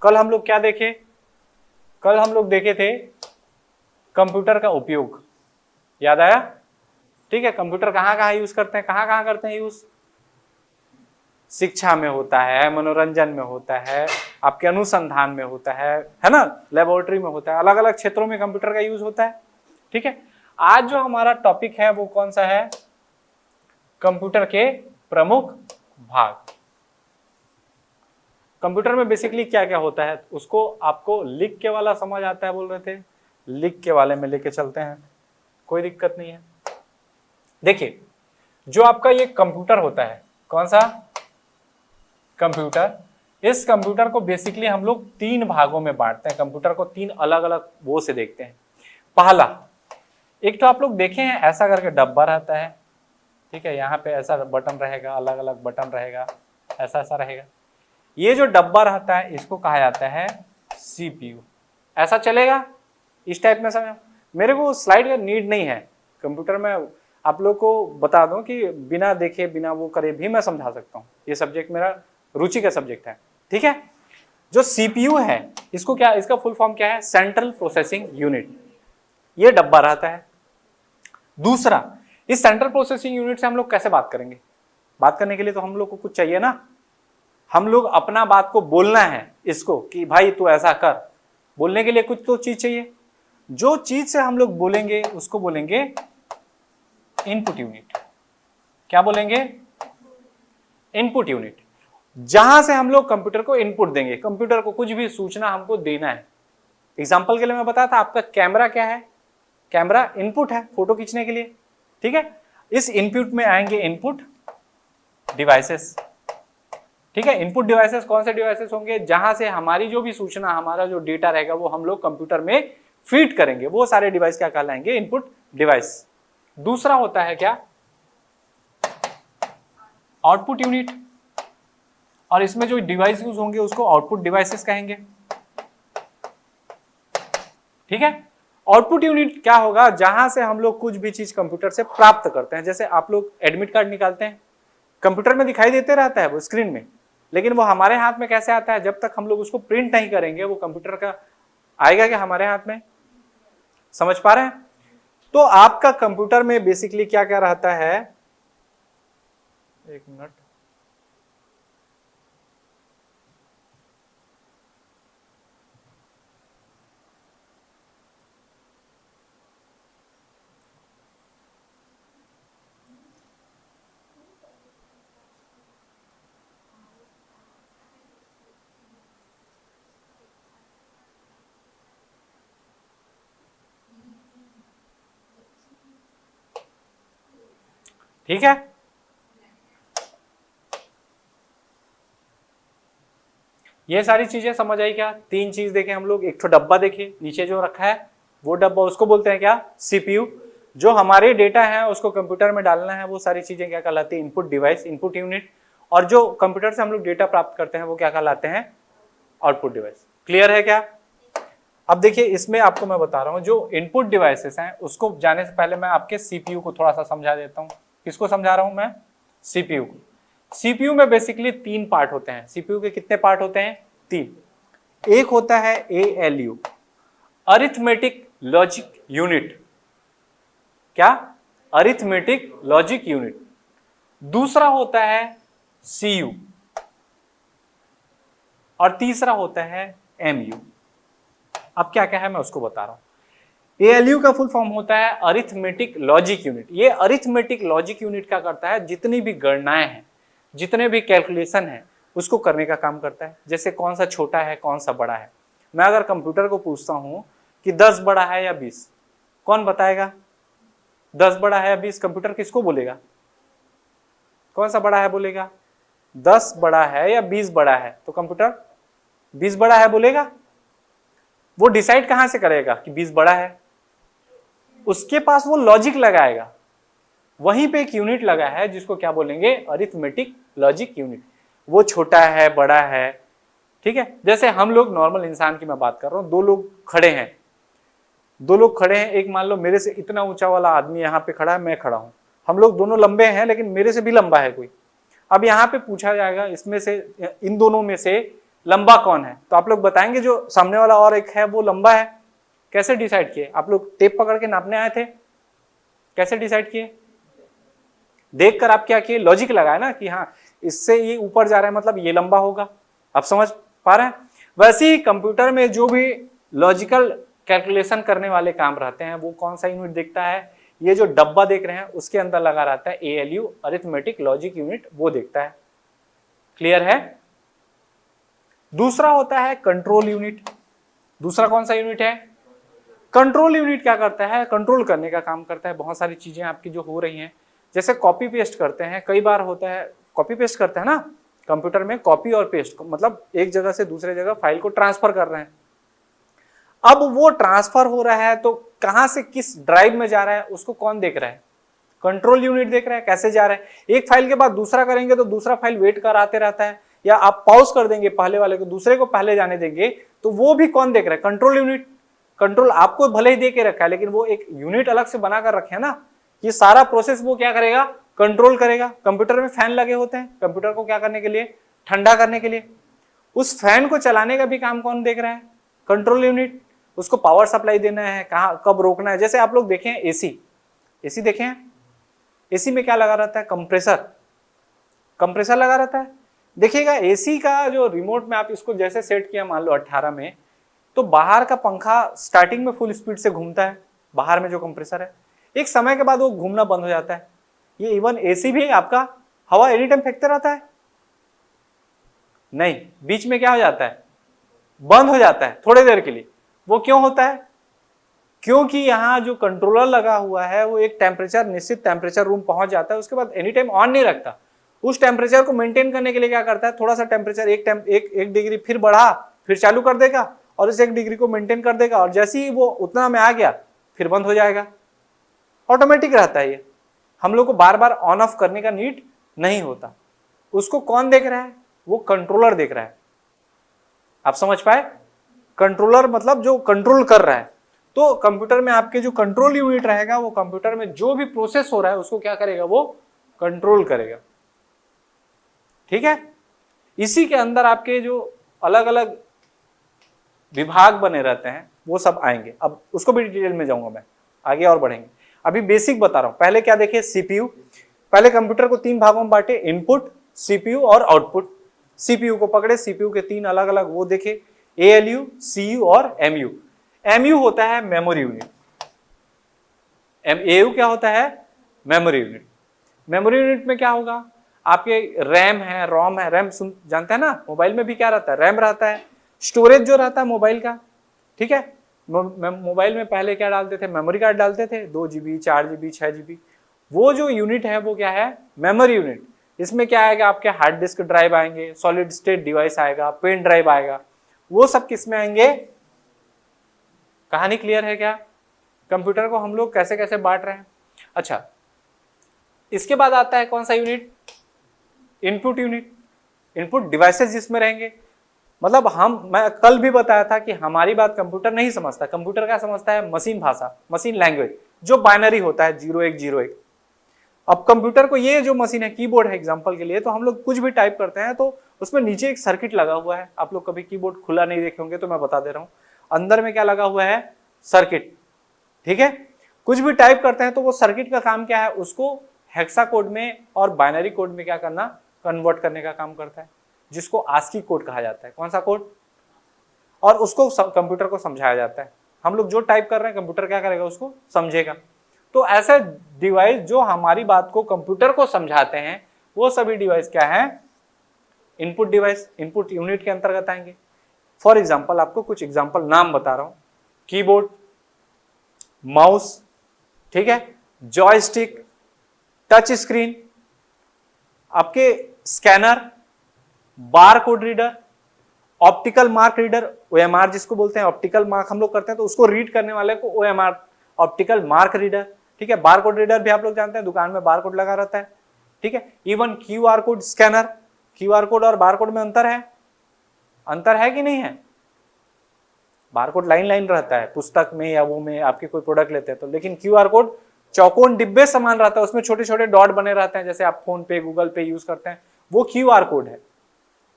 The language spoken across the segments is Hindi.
कल हम लोग क्या देखे? कल हम लोग देखे थे कंप्यूटर का उपयोग, याद आया? ठीक है, कंप्यूटर कहाँ कहाँ यूज करते हैं, कहाँ कहाँ करते हैं यूज? शिक्षा में होता है, मनोरंजन में होता है, आपके अनुसंधान में होता है ना, लेबोरेटरी में होता है, अलग अलग क्षेत्रों में कंप्यूटर का यूज होता है। ठीक है, आज जो हमारा टॉपिक है वो कौन सा है? कंप्यूटर के प्रमुख भाग। कंप्यूटर में बेसिकली क्या क्या होता है उसको आपको लिख के वाला समझ आता है, बोल रहे थे, लिख के वाले में लेके चलते हैं, कोई दिक्कत नहीं है। देखिए, जो आपका ये कंप्यूटर होता है, कौन सा कंप्यूटर, इस कंप्यूटर को बेसिकली हम लोग 3 भागों में बांटते हैं। कंप्यूटर को 3 अलग अलग वो से देखते हैं। पहला, एक तो आप लोग देखे हैं ऐसा करके डब्बा रहता है, ठीक है, यहाँ पे ऐसा बटन रहेगा, अलग अलग बटन रहेगा, ऐसा ऐसा रहेगा। ये जो डब्बा रहता है इसको कहा जाता है सीपीयू। ऐसा चलेगा इस टाइप में? समझ, मेरे को स्लाइड का नीड नहीं है, कंप्यूटर में आप लोग को बता दूं कि बिना देखे बिना वो करे भी मैं समझा सकता हूँ। ये सब्जेक्ट मेरा रुचि का सब्जेक्ट है। ठीक है, जो सीपीयू है इसको क्या, इसका फुल फॉर्म क्या है? Central processing unit. ये डब्बा रहता है। दूसरा, इस सेंट्रल प्रोसेसिंग यूनिट से हम लोग कैसे बात करेंगे? बात करने के लिए तो हम लोग को कुछ चाहिए ना, हम लोग अपना बात को बोलना है इसको कि भाई तू ऐसा कर, बोलने के लिए कुछ तो चीज चाहिए। जो चीज से हम लोग बोलेंगे उसको बोलेंगे इनपुट यूनिट। क्या बोलेंगे? Input unit. जहां से हम लोग कंप्यूटर को इनपुट देंगे, कंप्यूटर को कुछ भी सूचना हमको देना है। एग्जांपल के लिए मैं बताया था, आपका कैमरा क्या है? कैमरा इनपुट है फोटो खींचने के लिए। ठीक है, इस इनपुट में आएंगे इनपुट डिवाइसेस। ठीक है, इनपुट डिवाइसेस कौन से डिवाइसेस होंगे? जहां से हमारी जो भी सूचना, हमारा जो डेटा रहेगा वो हम लोग कंप्यूटर में फीड करेंगे, वो सारे डिवाइस क्या कहलाएंगे? Input device. दूसरा होता है क्या? Output unit. और इसमें जो डिवाइस यूज होंगे उसको आउटपुट डिवाइसेस कहेंगे। ठीक है, आउटपुट यूनिट क्या होगा? जहां से हम लोग कुछ भी चीज कंप्यूटर से प्राप्त करते हैं। जैसे आप लोग एडमिट कार्ड निकालते हैं, कंप्यूटर में दिखाई देते रहता है वो स्क्रीन में, लेकिन वो हमारे हाथ में कैसे आता है? जब तक हम लोग उसको प्रिंट नहीं करेंगे वो कंप्यूटर का आएगा क्या हमारे हाथ में? समझ पा रहे हैं? तो आपका कंप्यूटर में बेसिकली क्या क्या रहता है? एक मिनट, ठीक है, ये सारी चीजें समझ आई क्या? 3 चीज देखे हम लोग। एक तो डब्बा देखे नीचे जो रखा है, वो डब्बा उसको बोलते हैं क्या? सीपीयू। जो हमारे डेटा है उसको कंप्यूटर में डालना है, वो सारी चीजें क्या कहलाती है? Input device, input unit. और जो कंप्यूटर से हम लोग डेटा प्राप्त करते हैं वो क्या कहलाते हैं? Output device. क्लियर है क्या? अब देखिए, इसमें आपको मैं बता रहा हूं, जो इनपुट डिवाइसेस हैं उसको जाने से पहले मैं आपके सीपीयू को थोड़ा सा समझा देता हूं। किसको समझा रहा हूं मैं? सीपीयू को। सीपीयू में बेसिकली 3 पार्ट होते हैं। सीपीयू के कितने पार्ट होते हैं? 3। एक होता है एएलयू, अरिथमेटिक लॉजिक यूनिट। क्या? Arithmetic logic unit. दूसरा होता है सीयू, और तीसरा होता है एमयू। अब क्या क्या है मैं उसको बता रहा हूं। एएलयू का फुल फॉर्म होता है अरिथमेटिक लॉजिक यूनिट। ये अरिथमेटिक लॉजिक यूनिट क्या करता है? जितनी भी गणनाएं हैं, जितने भी कैलकुलेशन है, उसको करने का काम करता है। जैसे कौन सा छोटा है, कौन सा बड़ा है। मैं अगर कंप्यूटर को पूछता हूं कि 10 बड़ा है या 20, कौन बताएगा? 10 बड़ा है या 20? कंप्यूटर किसको बोलेगा? कौन सा बड़ा है बोलेगा? 10 बड़ा है या 20 बड़ा है? तो कंप्यूटर 20 बड़ा है बोलेगा। वो डिसाइड कहां से करेगा कि 20 बड़ा है? उसके पास वो लॉजिक लगाएगा, वहीं पे एक यूनिट लगा है जिसको क्या बोलेंगे? Arithmetic logic unit. वो छोटा है, बड़ा है, ठीक है। जैसे हम लोग नॉर्मल इंसान की मैं बात कर रहा हूं, 2 लोग खड़े हैं, 2 लोग खड़े हैं, एक मान लो मेरे से इतना ऊंचा वाला आदमी यहाँ पे खड़ा है, मैं खड़ा हूं, हम लोग दोनों लंबे हैं, लेकिन मेरे से भी लंबा है कोई। अब यहाँ पे पूछा जाएगा इसमें से, इन दोनों में से लंबा कौन है, तो आप लोग बताएंगे जो सामने वाला और एक है वो लंबा है। कैसे डिसाइड किए आप लोग? टेप पकड़ के नापने आए थे, कैसे डिसाइड किए? देखकर आप क्या किए? लॉजिक लगाए ना कि हाँ इससे ये ऊपर जा रहा है मतलब ये लंबा होगा। आप समझ पा रहे हैं? वैसे ही कंप्यूटर में जो भी लॉजिकल कैलकुलेशन करने वाले काम रहते हैं वो कौन सा यूनिट देखता है? ये जो डब्बा देख रहे हैं उसके अंदर लगा रहता है ALU, अरिथमेटिक लॉजिक यूनिट, वो देखता है। क्लियर है? दूसरा होता है कंट्रोल यूनिट। दूसरा कौन सा यूनिट है? कंट्रोल यूनिट क्या करता है? कंट्रोल करने का काम करता है। बहुत सारी चीजें आपकी जो हो रही हैं, जैसे कॉपी पेस्ट करते हैं, कई बार होता है कॉपी पेस्ट करते हैं ना कंप्यूटर में, कॉपी और पेस्ट मतलब एक जगह से दूसरे जगह फाइल को ट्रांसफर कर रहे हैं। अब वो ट्रांसफर हो रहा है तो कहां से किस ड्राइव में जा रहा है उसको कौन देख रहा है? कंट्रोल यूनिट देख रहा है कैसे जा रहा है। एक फाइल के बाद दूसरा करेंगे तो दूसरा फाइल वेट कर आते रहता है, या आप पॉज कर देंगे पहले वाले को, दूसरे को पहले जाने देंगे, तो वो भी कौन देख रहा है? Control unit. कंट्रोल आपको भले ही दे के रखा है लेकिन वो एक यूनिट अलग से बनाकर रखे है ना, ये सारा प्रोसेस वो क्या करेगा? कंट्रोल करेगा। कंप्यूटर में फैन लगे होते हैं कंप्यूटर को क्या करने के लिए? ठंडा करने के लिए। उस फैन को चलाने का भी काम कौन देख रहा है? Control unit. उसको पावर सप्लाई देना है, कहाँ कब रोकना है। जैसे आप लोग देखें एसी देखे हैं, एसी में क्या लगा रहता है? कंप्रेसर लगा रहता है। देखिएगा एसी का जो रिमोट में आप इसको जैसे सेट किया मान लो 18 में, तो बाहर का पंखा स्टार्टिंग में फुल स्पीड से घूमता है, बाहर में जो कंप्रेसर है, एक समय के बाद वो घूमना बंद हो जाता है। ये इवन एसी भी आपका हवा एनी टाइम फेंकते रहता है? नहीं, बीच में क्या हो जाता है? बंद हो जाता है थोड़ी देर के लिए। वो क्यों होता है? क्योंकि यहाँ जो कंट्रोलर लगा हुआ है वो एक टेम्परेचर, निश्चित टेम्परेचर रूम पहुंच जाता है, उसके बाद एनी टाइम ऑन नहीं रखता। उस टेम्परेचर को मेंटेन करने के लिए क्या करता है? थोड़ा सा टेम्परेचर एक डिग्री फिर बढ़ा, फिर चालू कर देगा और इस 1 डिग्री को मेंटेन कर देगा, और जैसे ही वो उतना में आ गया फिर बंद हो जाएगा। ऑटोमेटिक रहता है ये, हम लोग को बार बार ऑन ऑफ करने का नीड नहीं होता। उसको कौन देख रहा है? वो कंट्रोलर देख रहा है। आप समझ पाए? कंट्रोलर मतलब जो कंट्रोल कर रहा है। तो कंप्यूटर में आपके जो कंट्रोल यूनिट रहेगा वो कंप्यूटर में जो भी प्रोसेस हो रहा है उसको क्या करेगा? वो कंट्रोल करेगा। ठीक है? इसी के अंदर आपके जो अलग अलग विभाग बने रहते हैं वो सब आएंगे। अब उसको भी डिटेल में जाऊंगा मैं, आगे और बढ़ेंगे। अभी बेसिक बता रहा हूं। पहले क्या देखे? सीपीयू। पहले कंप्यूटर को 3 भागों में बांटे, इनपुट, सीपीयू और आउटपुट। सीपीयू को पकड़े, सीपीयू के 3 अलग अलग वो देखे, ALU, CU और MU। MU होता है मेमोरी यूनिट। AU क्या होता है? Memory unit. मेमोरी यूनिट में क्या होगा? आपके रैम है, रोम है। रैम जानते हैं ना, मोबाइल में भी क्या रहता है? रैम रहता है। स्टोरेज जो रहता है मोबाइल का, ठीक है, मोबाइल में पहले क्या डालते थे? मेमोरी कार्ड डालते थे, 2 GB, 4 GB, 6 GB। वो जो यूनिट है वो क्या है? Memory unit. इसमें क्या आएगा? आपके हार्ड डिस्क ड्राइव आएंगे, सॉलिड स्टेट डिवाइस आएगा, पेन ड्राइव आएगा। वो सब किस में आएंगे? कहानी क्लियर है क्या? कंप्यूटर को हम लोग कैसे कैसे बांट रहे हैं। अच्छा, इसके बाद आता है कौन सा unit? Input unit. Input devices जिसमें रहेंगे, मतलब मैं कल भी बताया था कि हमारी बात कंप्यूटर नहीं समझता। कंप्यूटर क्या समझता है? मशीन भाषा, मशीन लैंग्वेज, जो बाइनरी होता है 0101। अब कंप्यूटर को ये जो मशीन है, कीबोर्ड है एग्जांपल के लिए, तो हम लोग कुछ भी टाइप करते हैं तो उसमें नीचे एक सर्किट लगा हुआ है। आप लोग कभी कीबोर्ड खुला नहीं देखे होंगे तो मैं बता दे रहा हूँ, अंदर में क्या लगा हुआ है? सर्किट। ठीक है, कुछ भी टाइप करते हैं तो वो सर्किट का काम क्या है? उसको हेक्सा कोड में और बाइनरी कोड में क्या करना? कन्वर्ट करने का काम करता है, जिसको आस्की कोड कहा जाता है। कौन सा कोड? और उसको कंप्यूटर को समझाया जाता है। हम लोग जो टाइप कर रहे हैं कंप्यूटर क्या करेगा? उसको समझेगा। तो ऐसे डिवाइस जो हमारी बात को कंप्यूटर को समझाते हैं वो सभी डिवाइस क्या है? इनपुट डिवाइस, इनपुट यूनिट के अंतर्गत आएंगे। फॉर एग्जांपल आपको कुछ एग्जांपल नाम बता रहा हूं। कीबोर्ड, माउस, ठीक है, जॉयस्टिक, टच स्क्रीन, आपके scanner, bar code reader, optical mark reader, OMR जिसको बोलते हैं। ऑप्टिकल मार्क हम लोग करते हैं तो उसको रीड करने वाले को OMR, ऑप्टिकल मार्क रीडर। ठीक है, बार कोड रीडर भी आप लोग जानते हैं, दुकान में बार कोड लगा रहता है। ठीक है, even QR code scanner. QR code और बार कोड में अंतर है? अंतर है कि नहीं है? बार कोड लाइन लाइन रहता है पुस्तक में या वो में आपके कोई प्रोडक्ट लेते हैं तो, लेकिन QR कोड चौकोन डिब्बे समान रहता है, उसमें छोटे छोटे डॉट बने रहते हैं, जैसे आप फोन पे, गूगल पे यूज करते हैं, वो QR कोड है।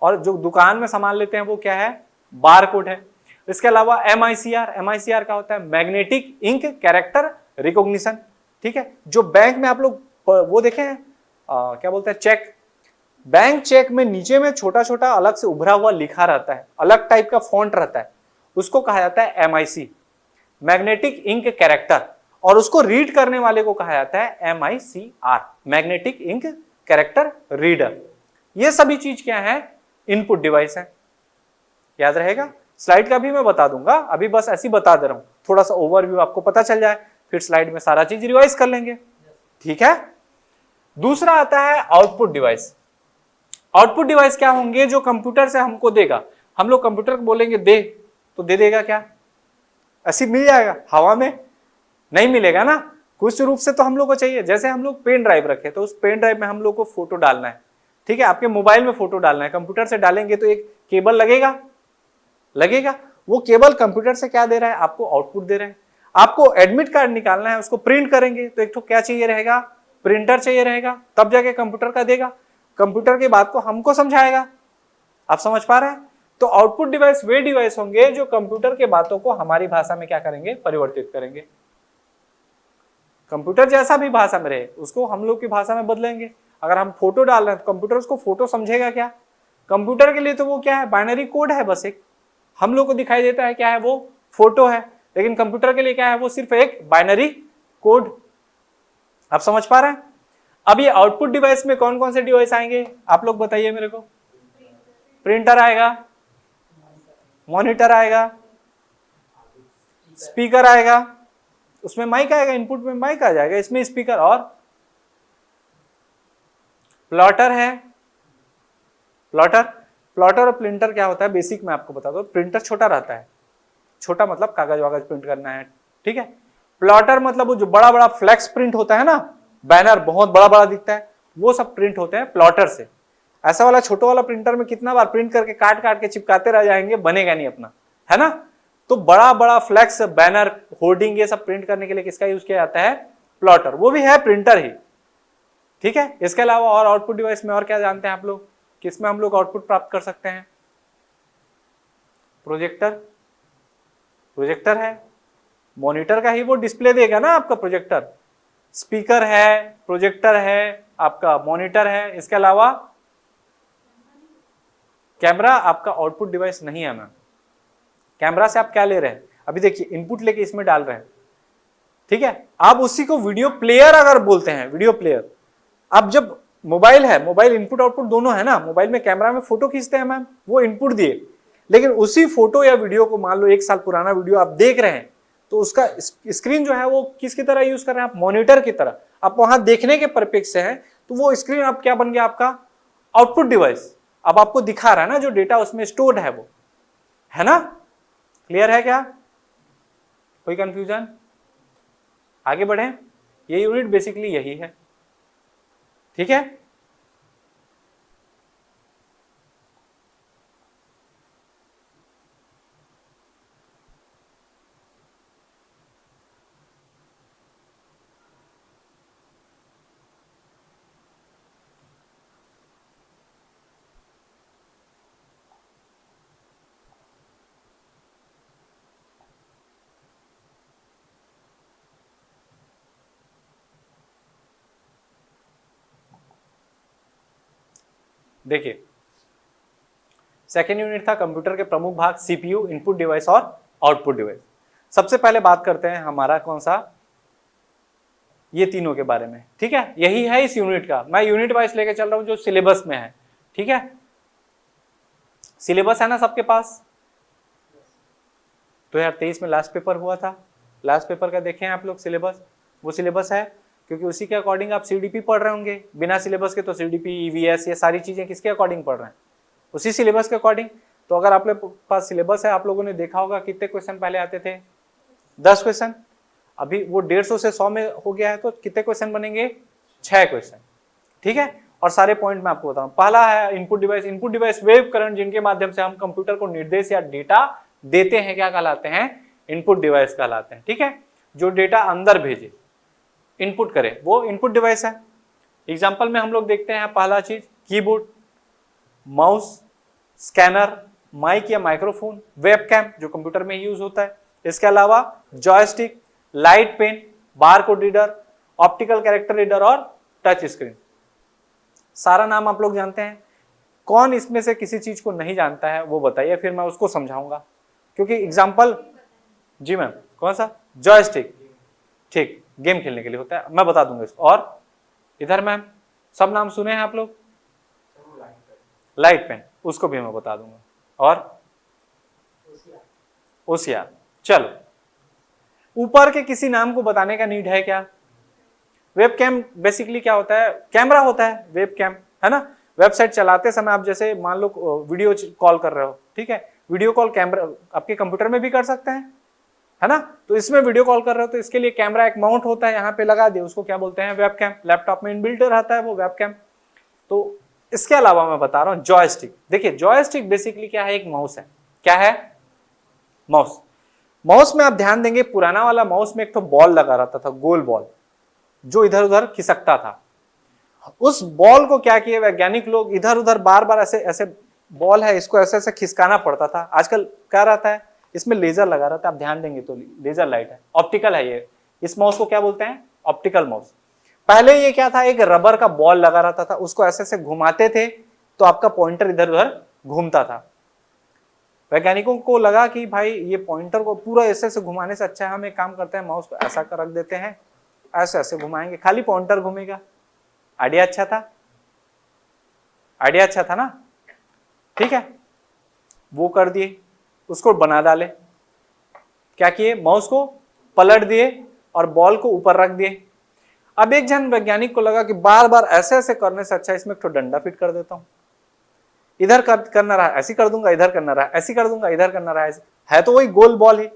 और जो दुकान में सामान लेते हैं वो क्या है, बार कोड है। इसके अलावा MICR, MICR क्या होता है, मैग्नेटिक इंक कैरेक्टर रिकॉग्निशन, ठीक है। जो बैंक में आप लोग वो देखे हैं क्या बोलते हैं, चेक, बैंक चेक में नीचे में छोटा छोटा अलग से उभरा हुआ लिखा रहता है, अलग टाइप का फॉन्ट रहता है, उसको कहा जाता है MIC, मैग्नेटिक इंक कैरेक्टर, और उसको रीड करने वाले को कहा जाता है MICR, magnetic ink character reader. ये सभी चीज क्या है, इनपुट डिवाइस है। याद रहेगा, स्लाइड का भी मैं बता दूंगा, अभी बस ऐसे ही बता दे रहा हूं, थोड़ा सा ओवरव्यू आपको पता चल जाए, फिर स्लाइड में सारा चीज रिवाइज कर लेंगे, ठीक है। दूसरा आता है आउटपुट डिवाइस। आउटपुट डिवाइस क्या होंगे, जो कंप्यूटर से हमको देगा। हम लोग कंप्यूटर को बोलेंगे दे, तो दे देगा क्या, ऐसी मिल जाएगा, हवा में नहीं मिलेगा ना, कुछ रूप से तो हम लोग को चाहिए। जैसे हम लोग पेन ड्राइव रखे, तो उस पेन ड्राइव में हम लोग को फोटो डालना है, ठीक है, आपके मोबाइल में फोटो डालना है, कंप्यूटर से डालेंगे तो एक केबल लगेगा, वो केबल कंप्यूटर से क्या दे रहा है, आपको आउटपुट दे रहा है। आपको एडमिट कार्ड निकालना है, उसको प्रिंट करेंगे तो एक तो क्या चाहिए रहेगा, प्रिंटर चाहिए रहेगा, तब जाके कंप्यूटर का देगा, कंप्यूटर की बात को हमको समझाएगा। आप समझ पा रहे हैं। तो आउटपुट डिवाइस वे डिवाइस होंगे जो कंप्यूटर के बातों को हमारी भाषा में क्या करेंगे, परिवर्तित करेंगे। कंप्यूटर जैसा भी भाषा में रहे उसको हम लोग की भाषा में बदलेंगे। अगर हम फोटो डाल रहे हैं तो कंप्यूटर उसको फोटो समझेगा क्या, कंप्यूटर के लिए तो वो क्या है, बाइनरी कोड है, बस एक हम लोग को दिखाई देता है क्या है, वो फोटो है, लेकिन कंप्यूटर के लिए क्या है, वो सिर्फ एक बाइनरी कोड। आप समझ पा रहे हैं। अब ये आउटपुट डिवाइस में कौन कौन से डिवाइस आएंगे, आप लोग बताइए मेरे को। प्रिंटर आएगा, मॉनिटर आएगा, स्पीकर आएगा, उसमें माइक आएगा, इनपुट में माइक आ जाएगा, इसमें स्पीकर, और प्लॉटर है। प्लॉटर और प्रिंटर क्या होता है, बेसिक में आपको बता दो। प्रिंटर छोटा रहता है, छोटा मतलब कागज वागज प्रिंट करना है, ठीक है। प्लॉटर मतलब वो जो बड़ा बड़ा फ्लैक्स प्रिंट होता है ना, बैनर बहुत बड़ा बड़ा दिखता है, वो सब प्रिंट होते हैं प्लॉटर से। ऐसा वाला छोटा वाला प्रिंटर में कितना बार प्रिंट करके काट काट के चिपकाते रह जाएंगे, बनेगा नहीं अपना, है ना। तो बड़ा बड़ा फ्लैक्स, बैनर, होर्डिंग, ये सब प्रिंट करने के लिए किसका यूज किया जाता है, प्लॉटर, वो भी है प्रिंटर ही, ठीक है। इसके अलावा और आउटपुट डिवाइस में और क्या जानते हैं आप लोग, किसमें हम लोग आउटपुट प्राप्त कर सकते हैं, प्रोजेक्टर है, मॉनिटर का ही वो डिस्प्ले देगा ना आपका प्रोजेक्टर, स्पीकर है, प्रोजेक्टर है, आपका मॉनिटर है। इसके अलावा कैमरा आपका आउटपुट डिवाइस नहीं है मैम। कैमरा से आप क्या ले रहे हैं, अभी देखिए इनपुट लेके इसमें डाल रहे हैं, ठीक है। आप उसी को वीडियो प्लेयर अगर बोलते हैं, वीडियो प्लेयर। अब जब मोबाइल है, मोबाइल इनपुट आउटपुट दोनों है ना, मोबाइल में कैमरा में फोटो खींचते हैं मैम, वो इनपुट दिए, लेकिन उसी फोटो या वीडियो को, मान लो 1 साल पुराना वीडियो आप देख रहे हैं, तो उसका स्क्रीन जो है वो किसकी तरह यूज कर रहे हैं आप, मॉनिटर की तरह। आप वहां देखने के परिप्रेक्ष्य से है, तो वो स्क्रीन आप क्या बन गया, आपका आउटपुट डिवाइस। अब आपको दिखा रहा है ना जो डेटा उसमें स्टोर्ड है, वो है ना। क्लियर है क्या, कोई कंफ्यूजन, आगे बढ़े। ये यूनिट बेसिकली यही है, ठीक है। देखिए सेकेंड यूनिट था कंप्यूटर के प्रमुख भाग, सीपीयू, इनपुट डिवाइस और आउटपुट डिवाइस। सबसे पहले बात करते हैं हमारा कौन सा, ये तीनों के बारे में, ठीक है। यही है इस यूनिट का, मैं यूनिट वाइज लेके चल रहा हूं जो सिलेबस में है, ठीक है। सिलेबस है ना सबके पास, 2023 में लास्ट पेपर हुआ था, लास्ट पेपर का देखें आप लोग सिलेबस, वो सिलेबस है, क्योंकि उसी के अकॉर्डिंग आप सीडीपी पढ़ रहे होंगे। बिना सिलेबस के तो सीडीपी, ईवीएस, ये सारी चीजें किसके अकॉर्डिंग पढ़ रहे हैं, उसी सिलेबस के अकॉर्डिंग। तो अगर आप लोग पास सिलेबस है, आप लोगों ने देखा होगा कितने क्वेश्चन पहले आते थे, 10 क्वेश्चन, अभी वो 150 से 100 में हो गया है, तो कितने क्वेश्चन बनेंगे, 6 क्वेश्चन, ठीक है। और सारे पॉइंट मैं आपको बताऊं। पहला है इनपुट डिवाइस। इनपुट डिवाइस वे उपकरण जिनके माध्यम से हम कंप्यूटर को निर्देश या डेटा देते हैं, क्या कहलाते हैं, इनपुट डिवाइस कहलाते हैं, ठीक है। जो डेटा अंदर भेजे, इनपुट करे, वो इनपुट डिवाइस है। एग्जाम्पल में हम लोग देखते हैं, पहला चीज कीबोर्ड, माउस, स्कैनर, माइक या माइक्रोफोन, वेबकैम जो कंप्यूटर में यूज होता है, इसके अलावा joystick, light pen, barcode reader, optical character reader और टच स्क्रीन। सारा नाम आप लोग जानते हैं। कौन इसमें से किसी चीज को नहीं जानता है वो बताइए, फिर मैं उसको समझाऊंगा। क्योंकि एग्जाम्पल, जी मैम, कौन सा? जॉयस्टिक, ठीक, गेम खेलने के लिए होता है, मैं बता दूंगा इसको। और इधर मैम सब नाम सुने हैं आप लोग? लाइट पेन, उसको भी मैं बता दूंगा। और ओसियार। चलो, ऊपर के किसी नाम को बताने का नीड है क्या? वेबकैम बेसिकली क्या होता है? कैमरा होता है वेबकैम, है ना। वेबसाइट चलाते समय आप जैसे मान लो वीडियो कॉल कर रहे हो, ठीक है, वीडियो कॉल कैमरा आपके कंप्यूटर में भी कर सकते हैं, है ना। तो इसमें वीडियो कॉल कर रहे हो तो इसके लिए कैमरा एक माउंट होता है, यहाँ पे लगा दिए, उसको क्या बोलते हैं? वेबकैम। लैपटॉप में इनबिल्ट रहता है वो वेबकैम। तो इसके अलावा मैं बता रहा हूँ जॉयस्टिक। देखिए जॉयस्टिक बेसिकली क्या है? एक माउस है। क्या है? माउस। माउस में आप ध्यान देंगे, पुराना वाला माउस में एक तो बॉल लगा रहता था, गोल बॉल, जो इधर उधर खिसकता था। उस बॉल को क्या किए वैज्ञानिक लोग, इधर उधर बार बार ऐसे ऐसे, बॉल है इसको ऐसे ऐसे खिसकाना पड़ता था। आजकल क्या रहता है? इसमें लेजर लगा रहता है, आप ध्यान देंगे तो लेजर लाइट है, ऑप्टिकल है ये। इस माउस को क्या बोलते हैं? Optical mouse. पहले ये क्या था? एक रबर का बॉल लगा रहता था, उसको ऐसे ऐसे घुमाते थे तो आपका पॉइंटर इधर उधर घूमता था। वैज्ञानिकों को लगा कि भाई ये पॉइंटर को पूरा ऐसे ऐसे घुमाने से अच्छा है, हम एक काम करते हैं, माउस को ऐसा कर रख देते हैं, ऐसे ऐसे घुमाएंगे, खाली पॉइंटर घूमेगा। आइडिया अच्छा था? आइडिया अच्छा था ना? ठीक है, वो कर दिए, उसको बना डाले। क्या किए? माउस को पलट दिए और बॉल को ऊपर रख दिए। अब एक जन वैज्ञानिक को लगा कि बार बार ऐसे ऐसे करने से अच्छा इसमें एक तो डंडा फिट कर देता हूं, इधर करना रहा ऐसी कर दूंगा, इधर करना रहा ऐसी कर दूंगा, इधर करना रहा है तो वही गोल बॉल ही।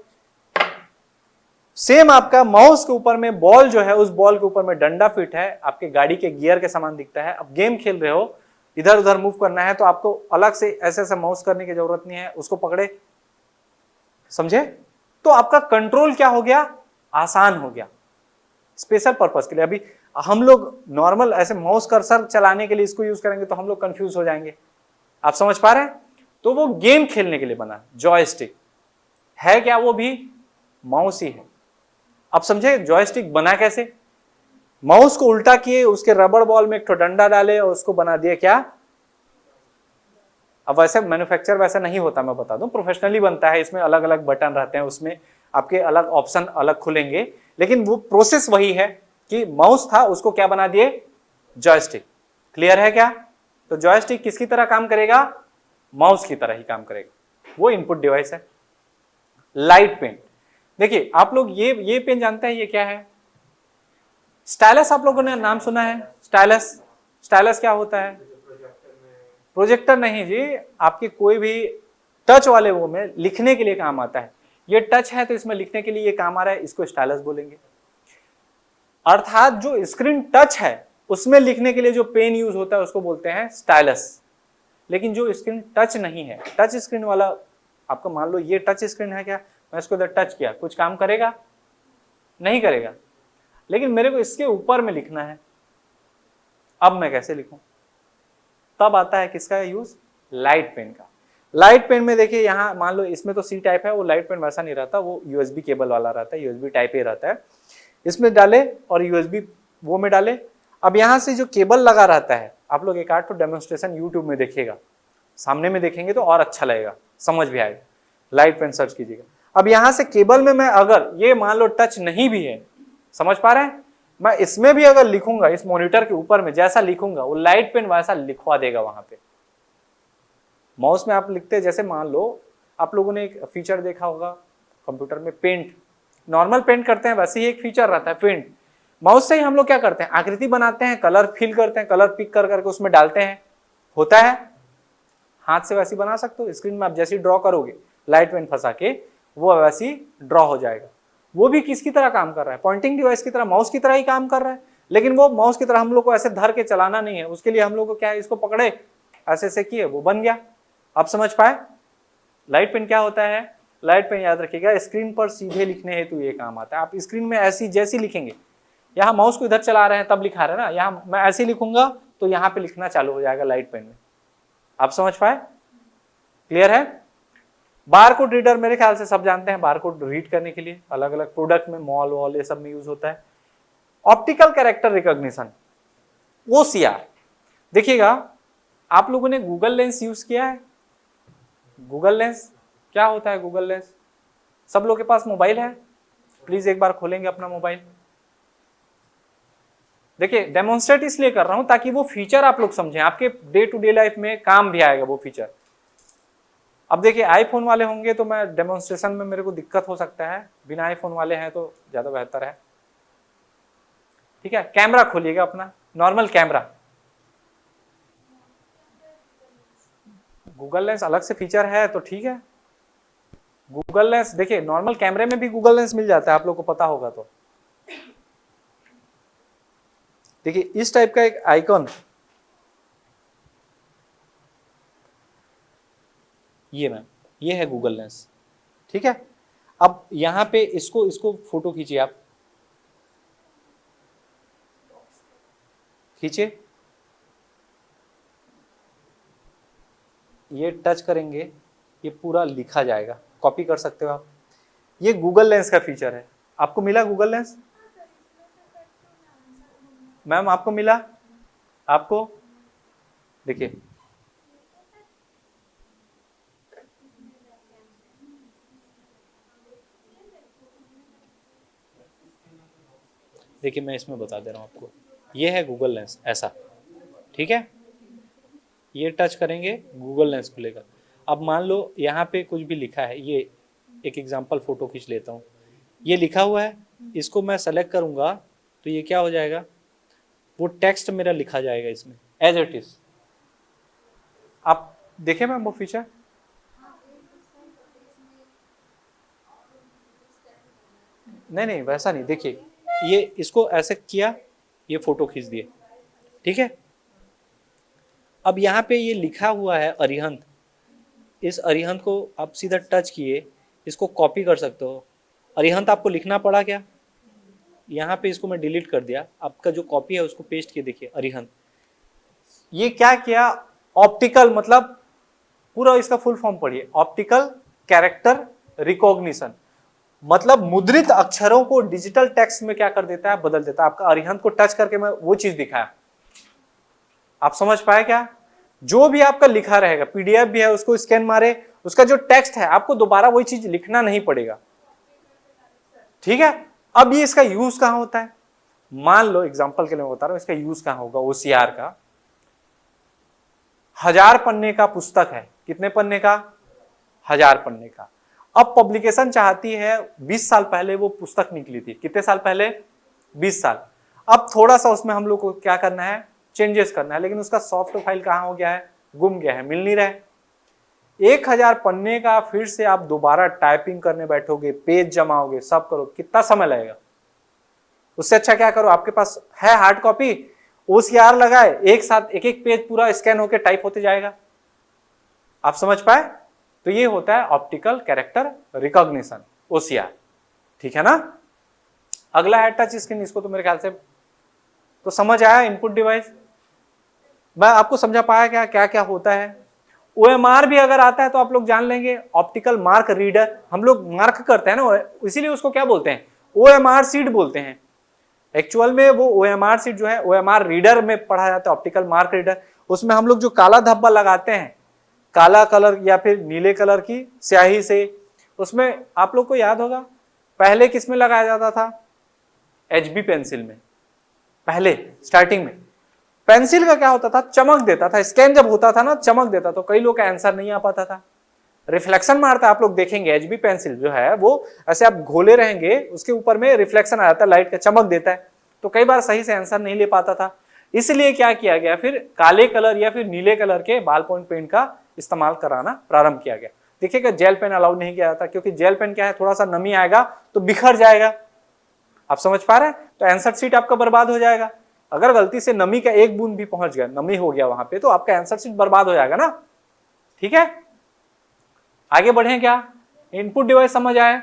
सेम आपका माउस के ऊपर में बॉल जो है, उस बॉल के ऊपर में डंडा फिट है, आपके गाड़ी के गियर के समान दिखता है। अब गेम खेल रहे हो, इधर उधर मूव करना है तो आपको अलग से ऐसे ऐसे माउस करने की जरूरत नहीं है, उसको पकड़े, समझे? तो आपका कंट्रोल क्या हो गया? आसान हो गया, स्पेशल पर्पस के लिए। अभी हम लोग नॉर्मल ऐसे माउस कर्सर चलाने के लिए इसको यूज करेंगे तो हम लोग कंफ्यूज हो जाएंगे। आप समझ पा रहे हैं? तो वो गेम खेलने के लिए बना। जॉयस्टिक है क्या? वो भी माउस ही है। अब समझे जॉयस्टिक बना कैसे? माउस को उल्टा किए, उसके रबड़ बॉल में एक तो डंडा डाले और उसको बना दिए क्या? अब वैसे मैन्युफैक्चर वैसा नहीं होता, मैं बता दूं, प्रोफेशनली बनता है, इसमें अलग अलग बटन रहते हैं, उसमें आपके अलग ऑप्शन अलग खुलेंगे, लेकिन वो प्रोसेस वही है कि माउस था उसको क्या बना दिए? जॉयस्टिक। क्लियर है क्या? तो जॉयस्टिक किसकी तरह काम करेगा? माउस की तरह ही काम करेगा, वो इनपुट डिवाइस है। लाइट पेन, देखिए आप लोग ये पेन जानते हैं ये क्या है? स्टाइलस, आप लोगों ने नाम सुना है स्टाइलस? स्टाइलस क्या होता है? प्रोजेक्टर नहीं जी, आपके कोई भी टच वाले वो में लिखने के लिए काम आता है। ये टच है तो इसमें लिखने के लिए ये काम आ रहा है, इसको स्टाइलस बोलेंगे। अर्थात जो स्क्रीन टच है उसमें लिखने के लिए जो पेन यूज होता है उसको बोलते हैं स्टाइलस। लेकिन जो स्क्रीन टच नहीं है, टच स्क्रीन वाला, आपका मान लो ये टच स्क्रीन है, क्या मैं इसको इधर टच किया, कुछ काम करेगा? नहीं करेगा। लेकिन मेरे को इसके ऊपर में लिखना है, अब मैं कैसे लिखूं? तब आता है किसका यूज? लाइट पेन का। लाइट पेन में देखिए यहाँ मान लो इसमें तो सी टाइप है, वो लाइट पेन वैसा नहीं रहता, वो यूएसबी केबल वाला रहता है, यूएसबी टाइप ए रहता है। इसमें डाले और यूएसबी वो में डाले। अब यहाँ से जो केबल लगा रहता है, आप लोग एक आध तो डेमोन्स्ट्रेशन यूट्यूब में देखिएगा, सामने में देखेंगे तो और अच्छा लगेगा, समझ भी आएगा। लाइट पेन सर्च कीजिएगा। अब यहाँ से केबल में मैं अगर ये मान लो टच नहीं भी है, समझ पा रहे हैं, मैं इसमें भी अगर लिखूंगा, इस मॉनिटर के ऊपर में जैसा लिखूंगा वो लाइट पेन वैसा लिखवा देगा वहां पे। माउस में आप लिखते हैं, जैसे मान लो आप लोगों ने एक फीचर देखा होगा कंप्यूटर में, पेंट, नॉर्मल पेंट करते हैं वैसे ही एक फीचर रहता है पेंट। माउस से ही हम लोग क्या करते हैं? आकृति बनाते हैं, कलर फिल करते हैं, कलर पिक कर करके उसमें डालते हैं, होता है। हाथ से वैसी बना सकते हो, स्क्रीन में आप जैसी ड्रॉ करोगे लाइट पेन फंसा के वो वैसी ड्रॉ हो जाएगा। वो भी किसकी तरह काम कर रहा है? पॉइंटिंग डिवाइस की तरह, माउस की तरह ही काम कर रहा है। लेकिन वो माउस की तरह हम लोग को ऐसे धर के चलाना नहीं है, उसके लिए हम लोग को क्या है, इसको पकड़े ऐसे ऐसे किए, वो बन गया। आप समझ पाए लाइट पेन क्या होता है? लाइट पेन याद रखिएगा, स्क्रीन पर सीधे लिखने हेतु ये काम आता है। आप स्क्रीन में ऐसी जैसी लिखेंगे, यहाँ माउस को इधर चला रहे हैं तब लिखा रहे हैं ना, यहाँ मैं ऐसे लिखूंगा तो यहाँ पे लिखना चालू हो जाएगा लाइट पेन में। आप समझ पाए? क्लियर है? बारकोड रीडर मेरे ख्याल से सब जानते हैं, बारकोड रीड करने के लिए अलग अलग प्रोडक्ट में, मॉल वॉल ये सब में यूज होता है। Optical character recognition, OCR। देखिएगा, आप लोगों ने गूगल लेंस यूज किया है? गूगल लेंस क्या होता है? गूगल लेंस सब लोग के पास मोबाइल है? प्लीज एक बार खोलेंगे अपना मोबाइल। देखिए, डेमोन्स्ट्रेट इसलिए कर रहा हूं ताकि वो फीचर आप लोग समझें, आपके डे टू डे लाइफ में काम भी आएगा वो फीचर। अब देखिए, आईफोन वाले होंगे तो मैं डेमोन्स्ट्रेशन में मेरे को दिक्कत हो सकता है, बिना आईफोन वाले हैं तो ज्यादा बेहतर है। ठीक है, कैमरा खोलिएगा अपना, नॉर्मल कैमरा। गूगल लेंस अलग से फीचर है तो ठीक है। गूगल लेंस देखिए, नॉर्मल कैमरे में भी गूगल लेंस मिल जाता है, आप लोग को पता होगा। तो देखिए, इस टाइप का एक आइकॉन, ये मैम, ये है गूगल लेंस। ठीक है, अब यहां पे इसको फोटो खींचिए, आप खींचिए, ये टच करेंगे, ये पूरा लिखा जाएगा, कॉपी कर सकते हो आप। ये गूगल लेंस का फीचर है। आपको मिला गूगल लेंस? मैम आपको मिला? आपको देखिए, देखिए मैं इसमें बता दे रहा हूं आपको, ये है गूगल लेंस ऐसा। ठीक है, ये टच करेंगे, गूगल लेंस खुलेगा। अब मान लो यहाँ पे कुछ भी लिखा है, ये एक एग्जांपल फोटो खींच लेता हूँ, ये लिखा हुआ है, इसको मैं सेलेक्ट करूंगा तो ये क्या हो जाएगा, वो टेक्स्ट मेरा लिखा जाएगा इसमें एज इट इज। आप देखें मैम वो फीचर, नहीं वैसा नहीं। देखिए, ये इसको ऐसे किया, ये फोटो खींच दिए। ठीक है, अब यहाँ पे ये लिखा हुआ है अरिहंत, इस अरिहंत को आप सीधा टच किए, इसको कॉपी कर सकते हो। अरिहंत आपको लिखना पड़ा क्या? यहाँ पे इसको मैं डिलीट कर दिया, आपका जो कॉपी है उसको पेस्ट किए, देखिए अरिहंत। ये क्या किया? ऑप्टिकल, मतलब पूरा इसका फुल फॉर्म पढ़िए, ऑप्टिकल कैरेक्टर रिकॉग्निशन, मतलब मुद्रित अक्षरों को डिजिटल टेक्स्ट में क्या कर देता है, बदल देता है। आपका अरिहंत को टच करके मैं वो चीज दिखाया, आप समझ पाए क्या? जो भी आपका लिखा रहेगा, पीडीएफ भी है, उसको स्कैन मारे, उसका जो टेक्स्ट है आपको दोबारा वही चीज लिखना नहीं पड़ेगा। ठीक है, अब ये इसका यूज कहां होता है? मान लो एग्जांपल के लिए मैं बता रहा हूं, इसका यूज कहां होगा। OCR का 1000 पन्ने का पुस्तक है, कितने पन्ने का? 1000 पन्ने का। अब पब्लिकेशन चाहती है, 20 साल पहले वो पुस्तक निकली थी, कितने साल पहले? 20 साल। अब थोड़ा सा उसमें हम लोग को क्या करना है, चेंजेस करना है, लेकिन उसका सॉफ्ट फाइल कहां हो गया है, गुम गया है, मिल नहीं रहा है। 1000 पन्ने का फिर से आप दोबारा टाइपिंग करने बैठोगे, पेज जमाओगे, सब करो, कितना समय लगेगा? उससे अच्छा क्या करो, आपके पास है हार्ड कॉपी, OCR लगाए, एक साथ एक एक पेज पूरा स्कैन होकर टाइप होते जाएगा। आप समझ पाए? तो ये होता है ऑप्टिकल कैरेक्टर रिकॉग्निशन, OCR। ठीक है ना? अगला है टच स्क्रीन, इसको तो मेरे ख्याल से तो समझ आया। इनपुट डिवाइस मैं आपको समझा पाया क्या क्या क्या होता है। OMR भी अगर आता है तो आप लोग जान लेंगे, ऑप्टिकल मार्क रीडर, हम लोग मार्क करते हैं ना, इसीलिए उसको क्या बोलते हैं, OMR सीट बोलते हैं। एक्चुअल में वो OMR सीट जो है, OMR रीडर में पढ़ा जाता है, ऑप्टिकल मार्क रीडर। उसमें हम लोग जो काला धब्बा लगाते हैं, काला कलर या फिर नीले कलर की स्याही से, उसमें आप लोग को याद होगा पहले किस में लगाया जाता था? HB पेंसिल में। पहले स्टार्टिंग में पेंसिल का क्या होता था, चमक देता था, स्कैन जब होता था ना चमक देता, तो कई लोग का आंसर नहीं आ पाता था, रिफ्लेक्शन मारता है। आप लोग देखेंगे HB पेंसिल जो है वो ऐसे आप घोले रहेंगे, उसके ऊपर में रिफ्लेक्शन आ जाता है, लाइट का चमक देता है, तो कई बार सही से आंसर नहीं ले पाता था। इसलिए क्या किया गया, फिर काले कलर या फिर नीले कलर के बॉल पॉइंट पेन का इस्तेमाल कराना प्रारंभ किया गया। देखिएगा, जेल पेन अलाउ नहीं किया जाता, क्योंकि जेल पेन क्या है, थोड़ा सा नमी आएगा तो बिखर जाएगा। आप समझ पा रहे हैं? तो आंसर शीट आपका बर्बाद हो जाएगा। अगर गलती से नमी का एक बूंद भी पहुंच गया, नमी हो गया वहां पे, तो आपका आंसर शीट बर्बाद हो जाएगा ना। ठीक है, आगे बढ़े क्या? इनपुट डिवाइस समझ आए।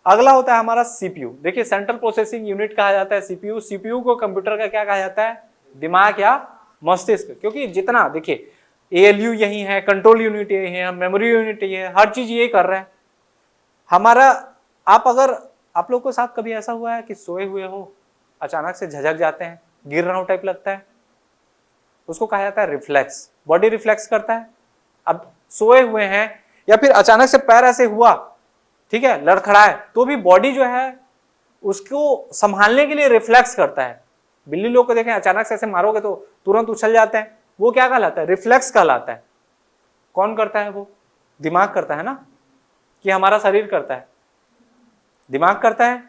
अगला होता है हमारा CPU। देखिए, सेंट्रल प्रोसेसिंग यूनिट कहा जाता है CPU। CPU को कंप्यूटर का क्या कहा जाता है? दिमाग या मस्तिष्क। क्योंकि जितना देखिए ALU यही है, कंट्रोल यूनिट यही है, मेमोरी यूनिट यही है, हर चीज ये कर रहे हैं हमारा। आप लोग के साथ कभी ऐसा हुआ है कि सोए हुए हो, अचानक से झटक जाते हैं, गिर रहा हूं टाइप लगता है, उसको कहा जाता है रिफ्लेक्स, बॉडी रिफ्लेक्स करता है। अब सोए हुए हैं या फिर अचानक से पैर ऐसे हुआ, ठीक है, लड़खड़ाए, तो भी बॉडी जो है उसको संभालने के लिए रिफ्लेक्स करता है। बिल्ली लोग को देखें, अचानक से ऐसे मारोगे तो तुरंत उछल जाते हैं, वो क्या कहलाता है? रिफ्लेक्स कहलाता है। कौन करता है? वो दिमाग करता है ना, कि हमारा शरीर करता है? दिमाग करता है,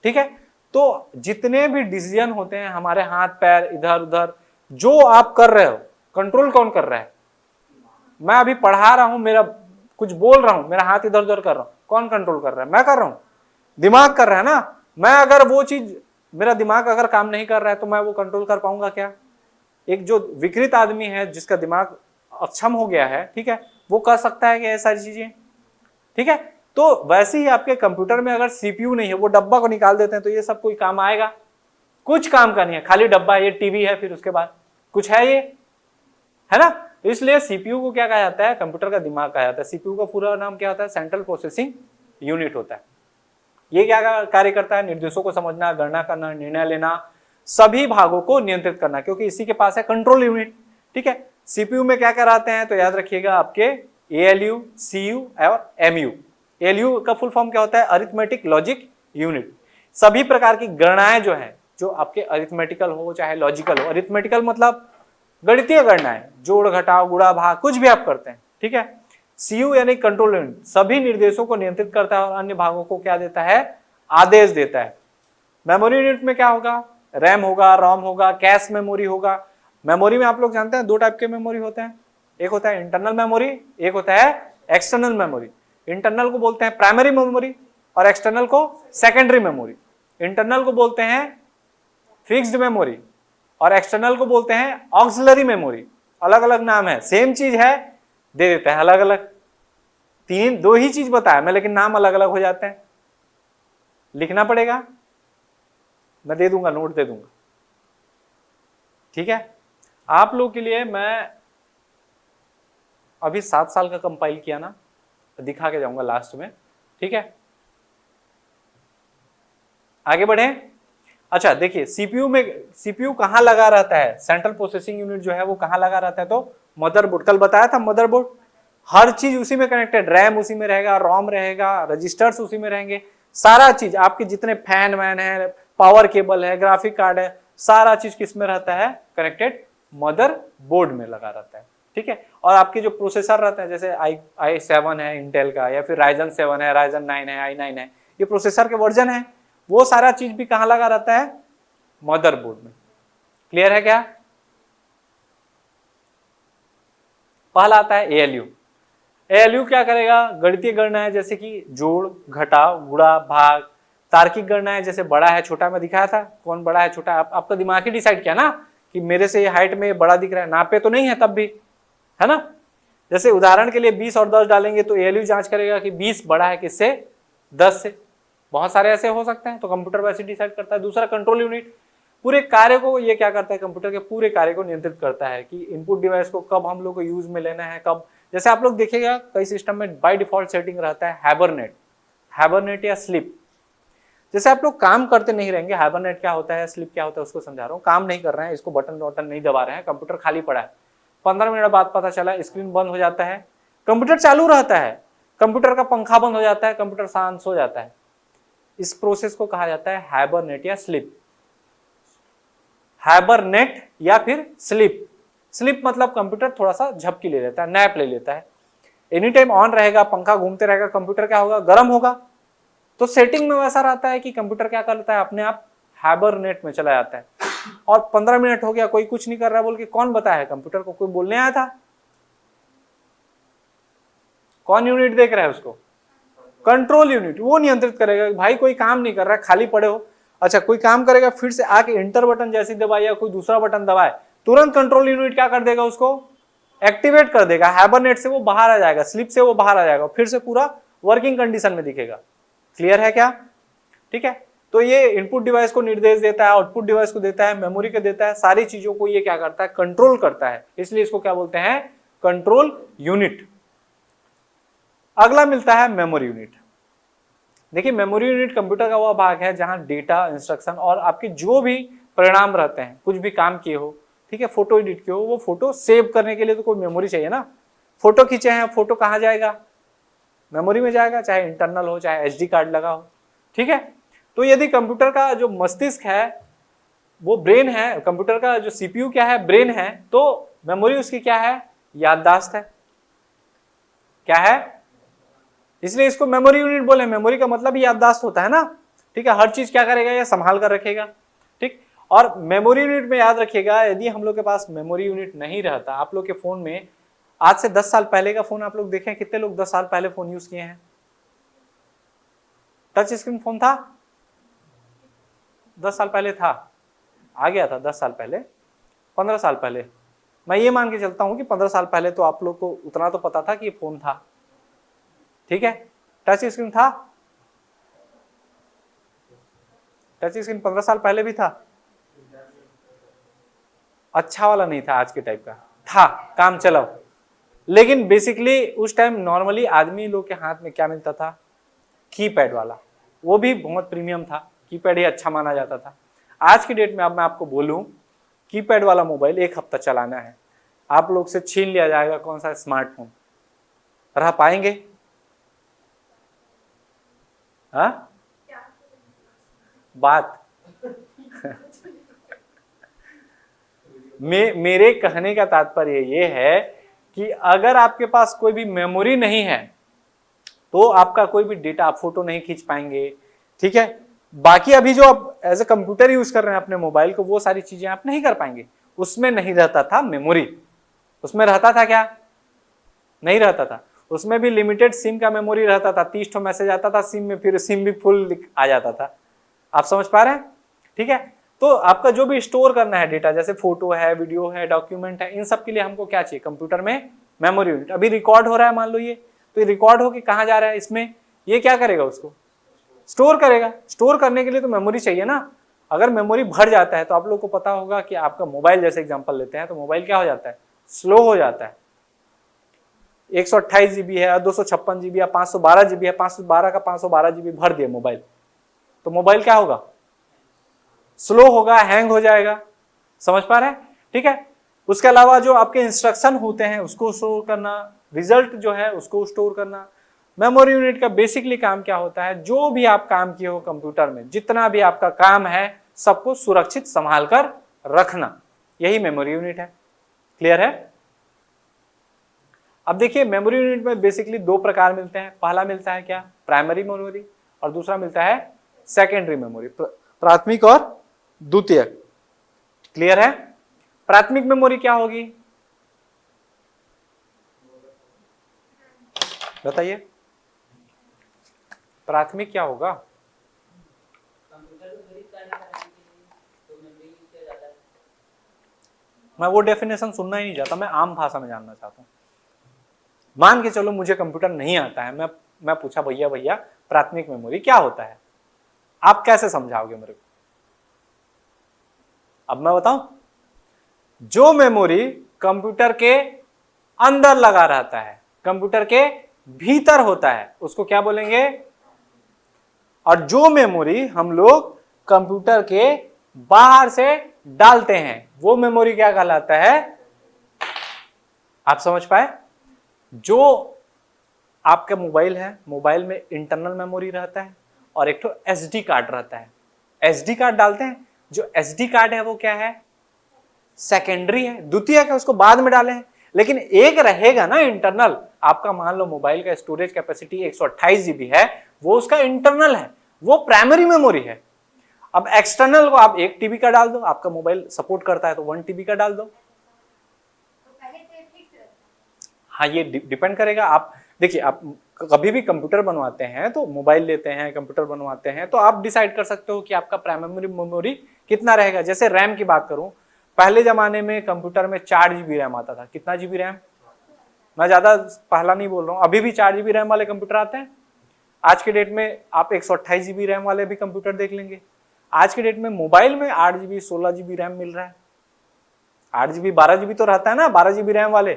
ठीक है। तो जितने भी डिसीजन होते हैं हमारे हाथ पैर इधर उधर, जो आप कर रहे हो, कंट्रोल कौन कर रहा है? मैं अभी पढ़ा रहा हूं, मेरा कुछ बोल रहा हूं, मेरा हाथ इधर उधर कर रहा हूं, कौन कंट्रोल कर रहा है? मैं कर रहा हूं, दिमाग कर रहा है ना। मैं अगर वो चीज, मेरा दिमाग अगर काम नहीं कर रहा है तो मैं वो कंट्रोल कर पाऊंगा क्या? एक जो विकृत आदमी है, जिसका दिमाग अक्षम हो गया है, ठीक है, वो कर सकता है कि ये सारी चीजें, ठीक है। तो वैसे ही आपके कंप्यूटर में अगर CPU नहीं है, वो डब्बा को निकाल देते हैं, तो ये सब कोई काम आएगा? कुछ काम का नहीं है, खाली डब्बा है, ये टीवी है, फिर उसके बाद कुछ है, ये है ना। तो इसलिए CPU को क्या कहा जाता है? कंप्यूटर का दिमाग कहा जाता है। CPU का पूरा नाम क्या होता है? सेंट्रल प्रोसेसिंग यूनिट होता है। ये क्या कार्य करता है? निर्देशों को समझना, गणना करना, निर्णय लेना, सभी भागों को नियंत्रित करना, क्योंकि इसी के पास है कंट्रोल यूनिट, ठीक है। CPU में क्या कराते हैं? तो याद रखिएगा, आपके ALU, CU और MU। ALU का फुल फॉर्म क्या होता है? Arithmetic logic unit. सभी प्रकार की गणनाएं जो है, जो आपके अरिथमेटिकल हो चाहे लॉजिकल हो, अरिथमेटिकल मतलब गणितीय गणनाएं, जोड़ घटाव गुणा भाग, कुछ भी आप करते हैं, ठीक है। CU यानी कंट्रोल यूनिट, सभी निर्देशों को नियंत्रित करता है और अन्य भागों को क्या देता है? आदेश देता है। मेमोरी यूनिट में क्या होगा? रैम होगा, रोम होगा, कैश मेमोरी होगा। मेमोरी में आप लोग जानते हैं दो टाइप के मेमोरी होते हैं, एक होता है इंटरनल मेमोरी, एक होता है एक्सटर्नल मेमोरी। इंटरनल को बोलते हैं प्राइमरी मेमोरी और एक्सटर्नल को सेकेंडरी मेमोरी। इंटरनल को बोलते हैं फिक्स्ड मेमोरी और एक्सटर्नल को बोलते हैं ऑक्सिलरी मेमोरी। अलग अलग नाम है, सेम चीज है, दे देते हैं अलग अलग। दो ही चीज बताया मैं, लेकिन नाम अलग अलग हो जाते हैं। लिखना पड़ेगा, मैं दे दूंगा, नोट दे दूंगा, ठीक है। आप लोग के लिए मैं अभी 7 साल का कंपाइल किया ना, दिखा के जाऊंगा लास्ट में, ठीक है। आगे बढ़े। अच्छा देखिए, CPU कहां लगा रहता है? सेंट्रल प्रोसेसिंग यूनिट जो है वो कहां लगा रहता है? तो मदरबोर्ड, कल बताया था मदरबोर्ड, हर चीज उसी में कनेक्टेड, रैम उसी में रहेगा, रोम रहेगा, रजिस्टर्स उसी में रहेंगे, सारा चीज आपके जितने फैन वैन है, पावर केबल है, ग्राफिक कार्ड है, सारा चीज किस में रहता है? कनेक्टेड मदरबोर्ड में लगा रहता है, ठीक है। और आपके जो प्रोसेसर रहते हैं, जैसे i7 है इंटेल का, या फिर Ryzen 7 है, Ryzen 9 है, i9 है, ये प्रोसेसर के वर्जन है, वो सारा चीज भी कहां लगा रहता है? मदरबोर्ड में। क्लियर है क्या? पहला आता है ALU। ALU क्या करेगा? गणितीय गणनाएं जैसे कि जोड़ घटाव गुणा भाग, तार्किक गणनाएं जैसे बड़ा है छोटा, में दिखाया था कौन बड़ा है छोटा, आपका दिमाग ही डिसाइड किया ना कि मेरे से ये हाइट में बड़ा दिख रहा है, नापे तो नहीं है तब भी, है ना। जैसे उदाहरण के लिए 20 और 10 डालेंगे तो ALU जांच करेगा कि 20 बड़ा है किससे? 10 से। बहुत सारे ऐसे हो सकते हैं, तो कंप्यूटर वैसे डिसाइड करता है। दूसरा कंट्रोल यूनिट, पूरे कार्य को ये क्या करता है? कंप्यूटर के पूरे कार्य को नियंत्रित करता है कि इनपुट डिवाइस को कब हम लोग को यूज में लेना है, कब। जैसे आप लोग देखिएगा कई सिस्टम में बाय डिफॉल्ट सेटिंग रहता है हाइबरनेट या स्लीप। जैसे आप लोग काम करते नहीं रहेंगे, हाइबरनेट क्या होता है, स्लीप क्या होता है, उसको समझा रहा हूँ। काम नहीं कर रहे हैं, इसको बटन नहीं दबा रहे हैं, कंप्यूटर खाली पड़ा है, 15 मिनट बाद पता चला स्क्रीन बंद हो जाता है, कंप्यूटर चालू रहता है, कंप्यूटर का पंखा बंद हो जाता है, कंप्यूटर शांत हो जाता है। इस प्रोसेस को कहा जाता है हाइबरनेट या स्लीप। हाइबरनेट या फिर स्लीप। स्लीप मतलब कंप्यूटर थोड़ा सा झपकी ले लेता है, नैप ले लेता है। एनी टाइम ऑन रहेगा, पंखा घूमते रहेगा, कंप्यूटर क्या होगा? गर्म होगा। तो सेटिंग में वैसा रहता है कि कंप्यूटर क्या करता है? अपने आप हाइबरनेट में चला जाता है। और 15 मिनट हो गया, कोई कुछ नहीं कर रहा बोल के कौन बताया है कंप्यूटर को? कोई बोलने आया था? कौन यूनिट देख रहा है उसको? Control unit. वो नियंत्रित करेगा भाई कोई काम नहीं कर रहा है, खाली पड़े हो। अच्छा कोई काम करेगा, फिर से आके इंटर बटन जैसे दबाए या कोई दूसरा बटन दबाए, तुरंत कंट्रोल यूनिट क्या कर देगा? उसको एक्टिवेट कर देगा। हाइबरनेट से वो बाहर आ जाएगा, स्लीप से वो बाहर आ जाएगा, फिर से पूरा वर्किंग कंडीशन में दिखेगा। क्लियर है क्या? ठीक है। तो ये इनपुट डिवाइस को निर्देश देता है, आउटपुट डिवाइस को देता है, मेमोरी को देता है, सारी चीजों को ये क्या करता है? कंट्रोल करता है। इसलिए इसको क्या बोलते हैं? Control unit. अगला मिलता है मेमोरी यूनिट। देखिए मेमोरी यूनिट कंप्यूटर का वह भाग है जहां डेटा, इंस्ट्रक्शन और आपके जो भी परिणाम रहते हैं, कुछ भी काम किए हो, ठीक है, फोटो एडिट किए हो, वो फोटो सेव करने के लिए तो कोई मेमोरी चाहिए ना। फोटो खींचे हैं, फोटो कहाँ जाएगा, मेमोरी में जाएगा, चाहे इंटरनल हो चाहे एसडी कार्ड लगा हो, ठीक है। तो यदि कंप्यूटर का जो मस्तिष्क है वो ब्रेन है, कंप्यूटर का जो सीपीयू क्या है, ब्रेन है, तो मेमोरी उसकी क्या है, याददाश्त है। क्या है, इसलिए इसको मेमोरी यूनिट बोले। मेमोरी का मतलब ही याददाश्त होता है ना, ठीक है। हर चीज क्या करेगा, ये संभाल कर रखेगा, ठीक। और मेमोरी यूनिट में याद रखिएगा, यदि हम लोग के पास मेमोरी यूनिट नहीं रहता, आप लोग के फोन में आज से 10 साल पहले का फोन आप लोग देखें, कितने लोग 10 साल पहले फोन यूज किए हैं? टच स्क्रीन फोन था 10 साल पहले, था, आ गया था 10 साल पहले, 15 साल पहले। मैं ये मान के चलता हूं कि 15 साल पहले तो आप लोग को उतना तो पता था कि फोन था, ठीक है। टच स्क्रीन था, टच स्क्रीन 15 साल पहले भी था, अच्छा वाला नहीं था, आज के टाइप का था, काम चलाओ। लेकिन बेसिकली उस टाइम नॉर्मली आदमी लोग के हाथ में क्या मिलता था, कीपैड वाला, वो भी बहुत प्रीमियम था, कीपैड ही अच्छा माना जाता था। आज की डेट में अब मैं आपको बोलूं, कीपैड वाला मोबाइल 1 हफ्ता चलाना है, आप लोग से छीन लिया जाएगा कौन सा स्मार्टफोन, रह पाएंगे? हाँ बात मेरे कहने का तात्पर्य ये है कि अगर आपके पास कोई भी मेमोरी नहीं है तो आपका कोई भी डेटा, आप फोटो नहीं खींच पाएंगे, ठीक है। बाकी अभी जो आप एज ए कंप्यूटर यूज कर रहे हैं अपने मोबाइल को, वो सारी चीजें आप नहीं कर पाएंगे। उसमें नहीं रहता था मेमोरी, उसमें रहता था क्या, नहीं रहता था। उसमें भी लिमिटेड सिम का मेमोरी रहता था, 30 ठो मैसेज आता था सिम में, फिर सिम भी फुल आ जाता था। आप समझ पा रहे हैं, ठीक है। तो आपका जो भी स्टोर करना है डेटा, जैसे फोटो है, वीडियो है, डॉक्यूमेंट है, इन सब के लिए हमको क्या चाहिए, कंप्यूटर में मेमोरी यूनिट। अभी रिकॉर्ड हो रहा है मान लो ये, तो ये रिकॉर्ड होके कहाँ जा रहा है, इसमें, ये क्या करेगा, उसको स्टोर करेगा। स्टोर करने के लिए तो मेमोरी चाहिए ना। अगर मेमोरी भर जाता है तो आप लोग को पता होगा कि आपका मोबाइल, जैसे एग्जांपल लेते हैं, तो मोबाइल क्या हो जाता है, स्लो हो जाता है। 128 जीबी है, 256 जीबी है, 512 जीबी है, 512 का 512 जीबी भर दिया मोबाइल, तो मोबाइल क्या होगा, स्लो होगा, हैंग हो जाएगा। समझ पा रहे हैं, ठीक है। उसके अलावा जो आपके इंस्ट्रक्शन होते हैं उसको स्टोर करना, रिजल्ट जो है उसको स्टोर करना। मेमोरी यूनिट का बेसिकली काम क्या होता है, जो भी आप काम किए हो कंप्यूटर में, जितना भी आपका काम है, सबको सुरक्षित संभाल कर रखना, यही मेमोरी यूनिट है। क्लियर है? अब देखिए मेमोरी यूनिट में बेसिकली 2 प्रकार मिलते हैं। पहला मिलता है क्या, प्राइमरी मेमोरी, और दूसरा मिलता है सेकेंडरी मेमोरी, प्राथमिक और द्वितीयक। क्लियर है? प्राथमिक मेमोरी क्या होगी, बताइए, प्राथमिक क्या होगा? मैं वो डेफिनेशन सुनना ही नहीं चाहता, मैं आम भाषा में जानना चाहता हूं। मान के चलो मुझे कंप्यूटर नहीं आता है, मैं पूछा भैया प्राथमिक मेमोरी क्या होता है, आप कैसे समझाओगे मेरे को? अब मैं बताऊं, जो मेमोरी कंप्यूटर के अंदर लगा रहता है, कंप्यूटर के भीतर होता है, उसको क्या बोलेंगे? और जो मेमोरी हम लोग कंप्यूटर के बाहर से डालते हैं, वो मेमोरी क्या कहलाता है? आप समझ पाए? जो आपका मोबाइल है, मोबाइल में इंटरनल मेमोरी रहता है और एक तो एसडी कार्ड रहता है। एसडी कार्ड डालते हैं, जो एसडी कार्ड है वो क्या है, सेकेंडरी है, द्वितीयक है, उसको बाद में डाले हैं। लेकिन एक रहेगा ना इंटरनल, आपका मान लो मोबाइल का स्टोरेज कैपेसिटी 128 जीबी है, वो उसका इंटरनल है, वो प्राइमरी मेमोरी है। अब एक्सटर्नल को आप 1 टीबी का डाल दो, आपका मोबाइल सपोर्ट करता है तो 1 टीबी का डाल दो। हाँ, ये डिपेंड करेगा। आप देखिए, आप कभी भी कंप्यूटर बनवाते हैं तो मोबाइल लेते हैं, कंप्यूटर बनवाते हैं, तो आप डिसाइड कर सकते हो कि आपका प्राइमरी मेमोरी कितना रहेगा। जैसे रैम की बात करूं, पहले जमाने में कंप्यूटर में 4 जीबी रैम आता था। कितना जीबी रैम? मैं ज्यादा पहला नहीं बोल रहा हूं, अभी भी 4 जीबी रैम वाले कंप्यूटर आते हैं। आज के डेट में आप 128 जीबी रैम वाले भी कंप्यूटर देख लेंगे। आज के डेट में मोबाइल में 8 जीबी 16 जीबी रैम मिल रहा है। 8 जीबी 12 जीबी तो रहता है ना, 12 जीबी रैम वाले,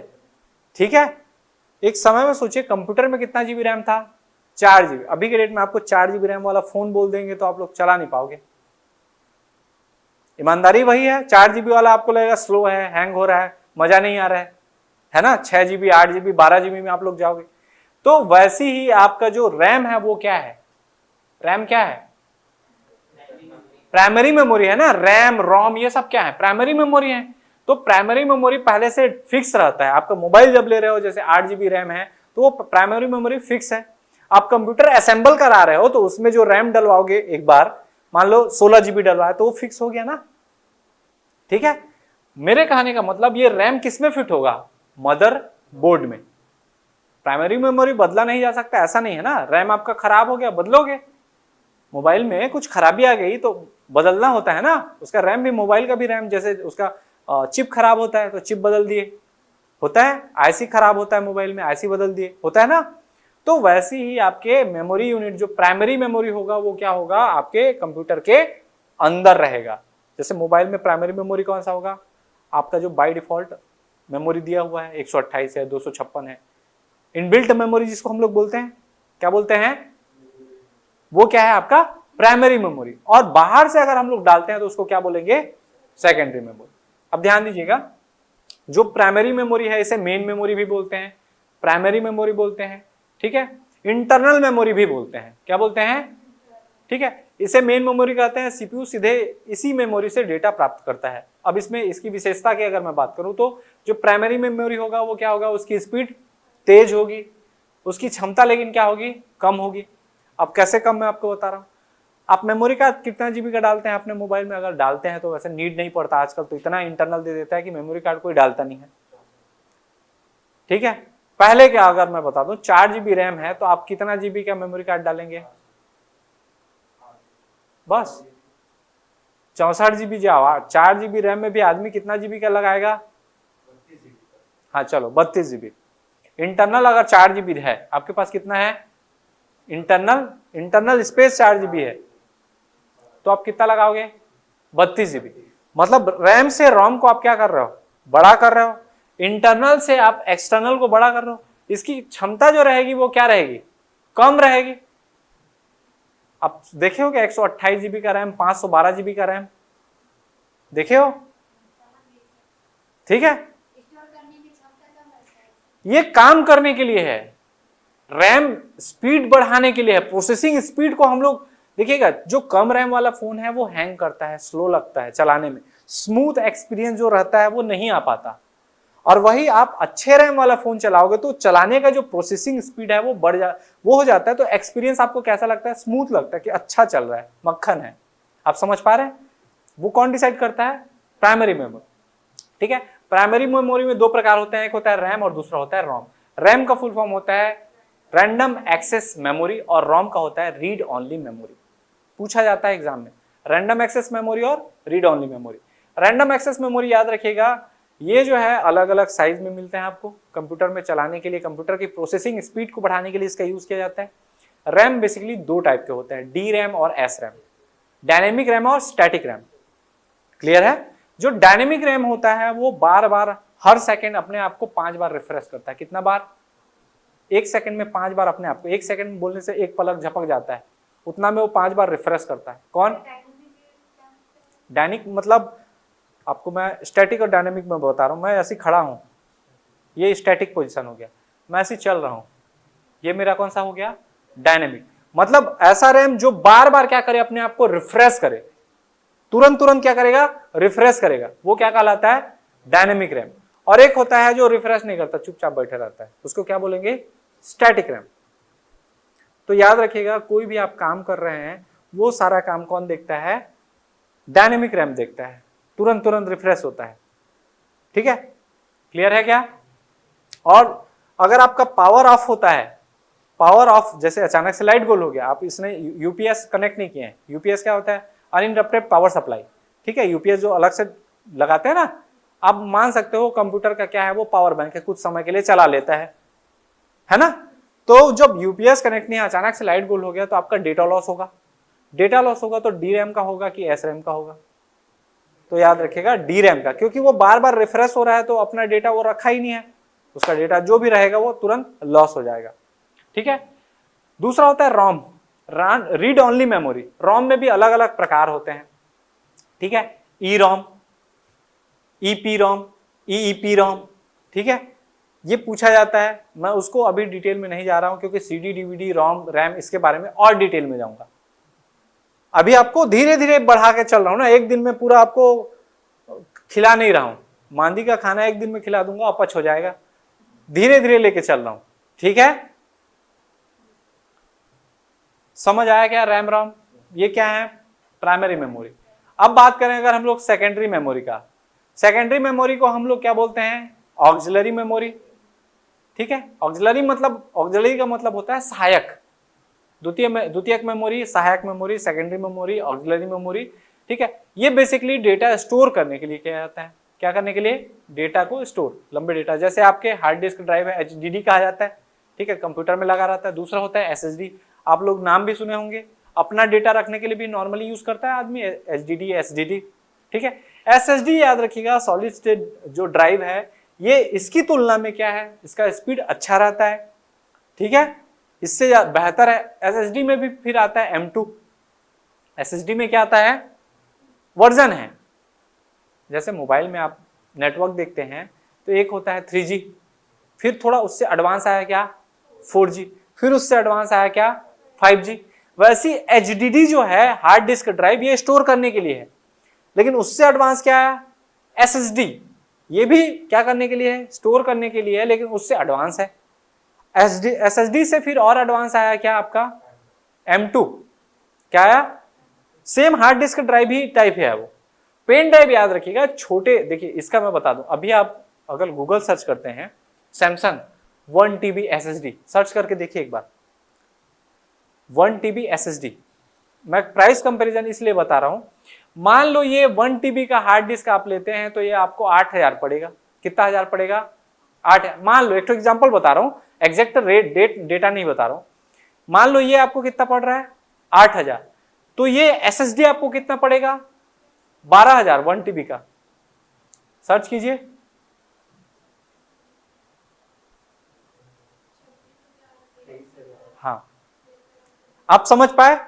ठीक है, एक समय में सोचिए कंप्यूटर में कितना जीबी रैम था, 4 जीबी। अभी के डेट में आपको 4 जीबी रैम वाला फोन बोल देंगे तो आप लोग चला नहीं पाओगे। ईमानदारी वही है, 4 जीबी वाला आपको लगेगा स्लो है, हैंग हो रहा है, मजा नहीं आ रहा है ना। 6 जीबी, 8 जीबी, 12 जीबी में आप लोग जाओगे। तो वैसी ही आपका जो रैम है वो क्या है, रैम क्या है, प्राइमरी मेमोरी है ना। रैम रोम ये सब क्या है, प्राइमरी मेमोरी है। तो प्राइमरी मेमोरी पहले से फिक्स रहता है। आपका मोबाइल जब ले रहे हो जैसे 8 जीबी रैम है तो वो प्राइमरी मेमोरी फिक्स है। आप कंप्यूटर असेंबल करा रहे हो तो उसमें जो रैम डलवाओगे एक बार, मान लो 16 जीबी डलवाया तो वो फिक्स हो गया ना। ठीक है, मेरे कहने का मतलब ये रैम किसमें फिट होगा, मदर बोर्ड में। प्राइमरी मेमोरी बदला नहीं जा सकता ऐसा नहीं है ना। रैम आपका खराब हो गया बदलोगे, मोबाइल में कुछ खराबी आ गई तो बदलना होता है ना। उसका रैम भी, मोबाइल का भी रैम, जैसे उसका चिप खराब होता है तो चिप बदल दिए, होता है। आईसी खराब होता है मोबाइल में, आईसी बदल दिए, होता है ना। तो वैसे ही आपके मेमोरी यूनिट जो प्राइमरी मेमोरी होगा वो क्या होगा, आपके कंप्यूटर के अंदर रहेगा। जैसे मोबाइल में प्राइमरी मेमोरी कौन सा होगा, आपका जो बाय डिफॉल्ट मेमोरी दिया हुआ है 128 है, 256 है। इनबिल्ट मेमोरी जिसको हम लोग बोलते हैं, क्या बोलते हैं, वो क्या है आपका प्राइमरी मेमोरी। और बाहर से अगर हम लोग डालते हैं तो उसको क्या बोलेंगे, सेकेंडरी मेमोरी। अब ध्यान दीजिएगा, जो प्राइमरी मेमोरी है इसे मेन मेमोरी भी बोलते हैं, प्राइमरी मेमोरी बोलते हैं, ठीक है। इंटरनल मेमोरी भी बोलते हैं, क्या बोलते हैं, ठीक है। इसे मेन मेमोरी कहते हैं। सीपीयू सीधे इसी मेमोरी से डेटा प्राप्त करता है। अब इसमें इसकी विशेषता की अगर मैं बात करूं तो जो प्राइमरी मेमोरी होगा वो क्या होगा, उसकी स्पीड तेज होगी, उसकी क्षमता लेकिन क्या होगी, कम होगी। अब कैसे कम, मैं आपको बता रहा हूं। आप मेमोरी कार्ड कितना जीबी का डालते हैं अपने मोबाइल में, अगर डालते हैं तो वैसे नीड नहीं पड़ता, आजकल तो इतना इंटरनल दे देता है कि मेमोरी कार्ड कोई डालता नहीं है, ठीक है। पहले क्या, अगर मैं बता दूं 4 जीबी रैम है तो आप कितना जीबी का मेमोरी कार्ड डालेंगे, बस 64 जीबी जाओ। 4 जीबी रैम में भी आदमी कितना जीबी का लगाएगा, हाँ चलो 32 जीबी। इंटरनल अगर 4 जीबी है, आपके पास कितना है इंटरनल स्पेस 4 जीबी है तो आप कितना लगाओगे, 32 जीबी। मतलब रैम से रोम को आप क्या कर रहे हो, बड़ा कर रहे हो। इंटरनल से आप एक्सटर्नल को बड़ा कर रहे हो। इसकी क्षमता जो रहेगी वो क्या रहेगी, कम रहेगी। आप देखे हो क्या 128 जीबी का रैम, 512 जीबी का रैम, देखे हो, ठीक है। ये काम करने के लिए है, रैम स्पीड बढ़ाने के लिए है, प्रोसेसिंग स्पीड को हम लोग देखिएगा। जो कम रैम वाला फोन है वो हैंग करता है, स्लो लगता है चलाने में, स्मूथ एक्सपीरियंस जो रहता है वो नहीं आ पाता। और वही आप अच्छे रैम वाला फोन चलाओगे तो चलाने का जो प्रोसेसिंग स्पीड है वो वो हो जाता है। तो एक्सपीरियंस आपको कैसा लगता है, स्मूथ लगता है कि अच्छा चल रहा है, मक्खन है। आप समझ पा रहे हैं, वो कौन डिसाइड करता है, प्राइमरी मेमोरी, ठीक है। प्राइमरी मेमोरी में 2 प्रकार होते हैं, एक होता है रैम और दूसरा होता है रोम। रैम का फुल फॉर्म होता है रैंडम एक्सेस मेमोरी और रोम का होता है रीड ओनली मेमोरी। पूछा जाता है एग्जाम में, रैंडम एक्सेस मेमोरी और read only memory. Random access memory याद रखिएगा, ये जो है अलग अलग साइज में मिलते हैं आपको कंप्यूटर में चलाने के लिए, कंप्यूटर की प्रोसेसिंग स्पीड को बढ़ाने के लिए इसका यूज किया जाता है। रैम बेसिकली 2 टाइप के होते हैं, डी रैम और एस रैम, डायनेमिक रैम और स्टैटिक रैम। क्लियर है। जो डायनेमिक रैम होता है वो बार बार हर सेकंड अपने आप को 5 बार रिफ्रेश करता है। कितना बार, 1 सेकंड में 5 बार अपने आप को, 1 सेकंड बोलने से एक पलक झपक जाता है, उतना में वो 5 बार रिफ्रेश करता है। कौन, डायनिक मतलब आपको मैं स्टैटिक और डायनेमिक में बता रहा हूं। मैं ऐसे खड़ा हूं, ये स्टैटिक पोजीशन हो गया, मैं ऐसे चल रहा हूं, ये मेरा कौन सा हो गया, डायनेमिक। मतलब ऐसा रैम जो बार बार क्या करे, अपने आप को रिफ्रेश करे, तुरंत तुरंत क्या करेगा, रिफ्रेश करेगा, वो क्या कहलाता है, डायनेमिक रैम। और एक होता है जो रिफ्रेश नहीं करता, चुपचाप बैठे रहता है, उसको क्या बोलेंगे, स्टैटिक रैम। तो याद रखिएगा, कोई भी आप काम कर रहे हैं वो सारा काम कौन देखता है, डायनेमिक रैम देखता है, तुरंत तुरंत रिफ्रेश होता है, ठीक है। क्लियर है क्या। और अगर आपका पावर ऑफ होता है, पावर ऑफ, जैसे अचानक से लाइट गोल हो गया, आप इसने यूपीएस कनेक्ट नहीं किए हैं। यूपीएस क्या होता है, अनइंटरप्टेड पावर सप्लाई, ठीक है। यूपीएस जो अलग से लगाते हैं ना, आप मान सकते हो कंप्यूटर का क्या है, वो पावर बैंक है, कुछ समय के लिए चला लेता है ना। तो जब यूपीएस कनेक्ट नहीं है, अचानक से लाइट गोल हो गया तो आपका डेटा लॉस होगा। डेटा लॉस होगा तो डी रैम का होगा कि एस रैम का होगा, तो याद रखिएगा डी रैम का, क्योंकि वो बार बार रिफ्रेश हो रहा है तो अपना डेटा वो रखा ही नहीं है, उसका डेटा जो भी रहेगा वो तुरंत लॉस हो जाएगा। ठीक है, दूसरा होता है रोम, रीड ओनली मेमोरी। रोम में भी अलग अलग प्रकार होते हैं। ठीक है, ई रोम, ईपी रोम, ईईपी रोम। ठीक है, ये पूछा जाता है, मैं उसको अभी डिटेल में नहीं जा रहा हूं क्योंकि सीडी, डीवीडी, रोम, रैम इसके बारे में और डिटेल में जाऊंगा। अभी आपको धीरे धीरे बढ़ा के चल रहा हूं ना, एक दिन में पूरा आपको खिला नहीं रहा हूं। मांदी का खाना एक दिन में खिला दूंगा, अपच हो जाएगा। धीरे धीरे लेके चल रहा हूं। ठीक है, समझ आया क्या? रैम रोम ये क्या है? Primary memory. अब बात करें अगर हम लोग सेकेंडरी मेमोरी का, सेकेंडरी मेमोरी को हम लोग क्या बोलते हैं? Auxiliary memory. ठीक है, ऑक्सिलरी का मतलब होता है सहायक। द्वितीयक मेमोरी, सहायक memory, secondary memory, auxiliary memory. ठीक है, ये बेसिकली डेटा स्टोर करने के लिए किया जाता है। क्या करने के लिए? डेटा को स्टोर, लंबे डेटा। जैसे आपके हार्ड डिस्क ड्राइव है, एचडीडी कहा जाता है। ठीक है, कंप्यूटर में लगा रहता है। दूसरा होता है एसएसडी, आप लोग नाम भी सुने होंगे। अपना डेटा रखने के लिए भी नॉर्मली यूज करता है आदमी, एचडीडी, एसडीडी। ठीक है, एसएसडी याद रखिएगा, सॉलिड स्टेट जो ड्राइव है, ये इसकी तुलना में क्या है? इसका स्पीड अच्छा रहता है। ठीक है, इससे बेहतर है। एसएसडी में भी फिर आता है M2। एसएसडी में क्या आता है? वर्जन है। जैसे मोबाइल में आप नेटवर्क देखते हैं तो एक होता है 3G, फिर थोड़ा उससे एडवांस आया क्या? 4G, फिर उससे एडवांस आया क्या? 5G। वैसी एचडीडी जो है, हार्ड डिस्क ड्राइव, ये स्टोर करने के लिए है। लेकिन उससे एडवांस क्या है? एसएसडी, ये भी क्या करने के लिए है? स्टोर करने के लिए है, लेकिन उससे एडवांस है। एसएसडी से फिर और एडवांस आया क्या आपका? M2। क्या आया? सेम हार्ड डिस्क ड्राइव ही टाइप है वो। पेन ड्राइव याद रखिएगा छोटे, देखिए इसका मैं बता दूं, अभी आप अगर गूगल सर्च करते हैं सैमसंग 1 TB SSD, सर्च करके देखिए एक बार 1 TB SSD। मैं प्राइस कंपैरिजन इसलिए बता रहा हूं, मान लो ये 1 TB का हार्ड डिस्क आप लेते हैं तो ये आपको 8000 पड़ेगा। कितना हजार पड़ेगा? 8। मान लो एक तो एग्जांपल बता रहा हूं, एग्जैक्ट डेटा नहीं बता रहा हूं। मान लो ये आपको कितना पड़ रहा है? 8000। तो ये SSD आपको कितना पड़ेगा? 12000, 1 TB का। सर्च कीजिए। हाँ, आप समझ पाए?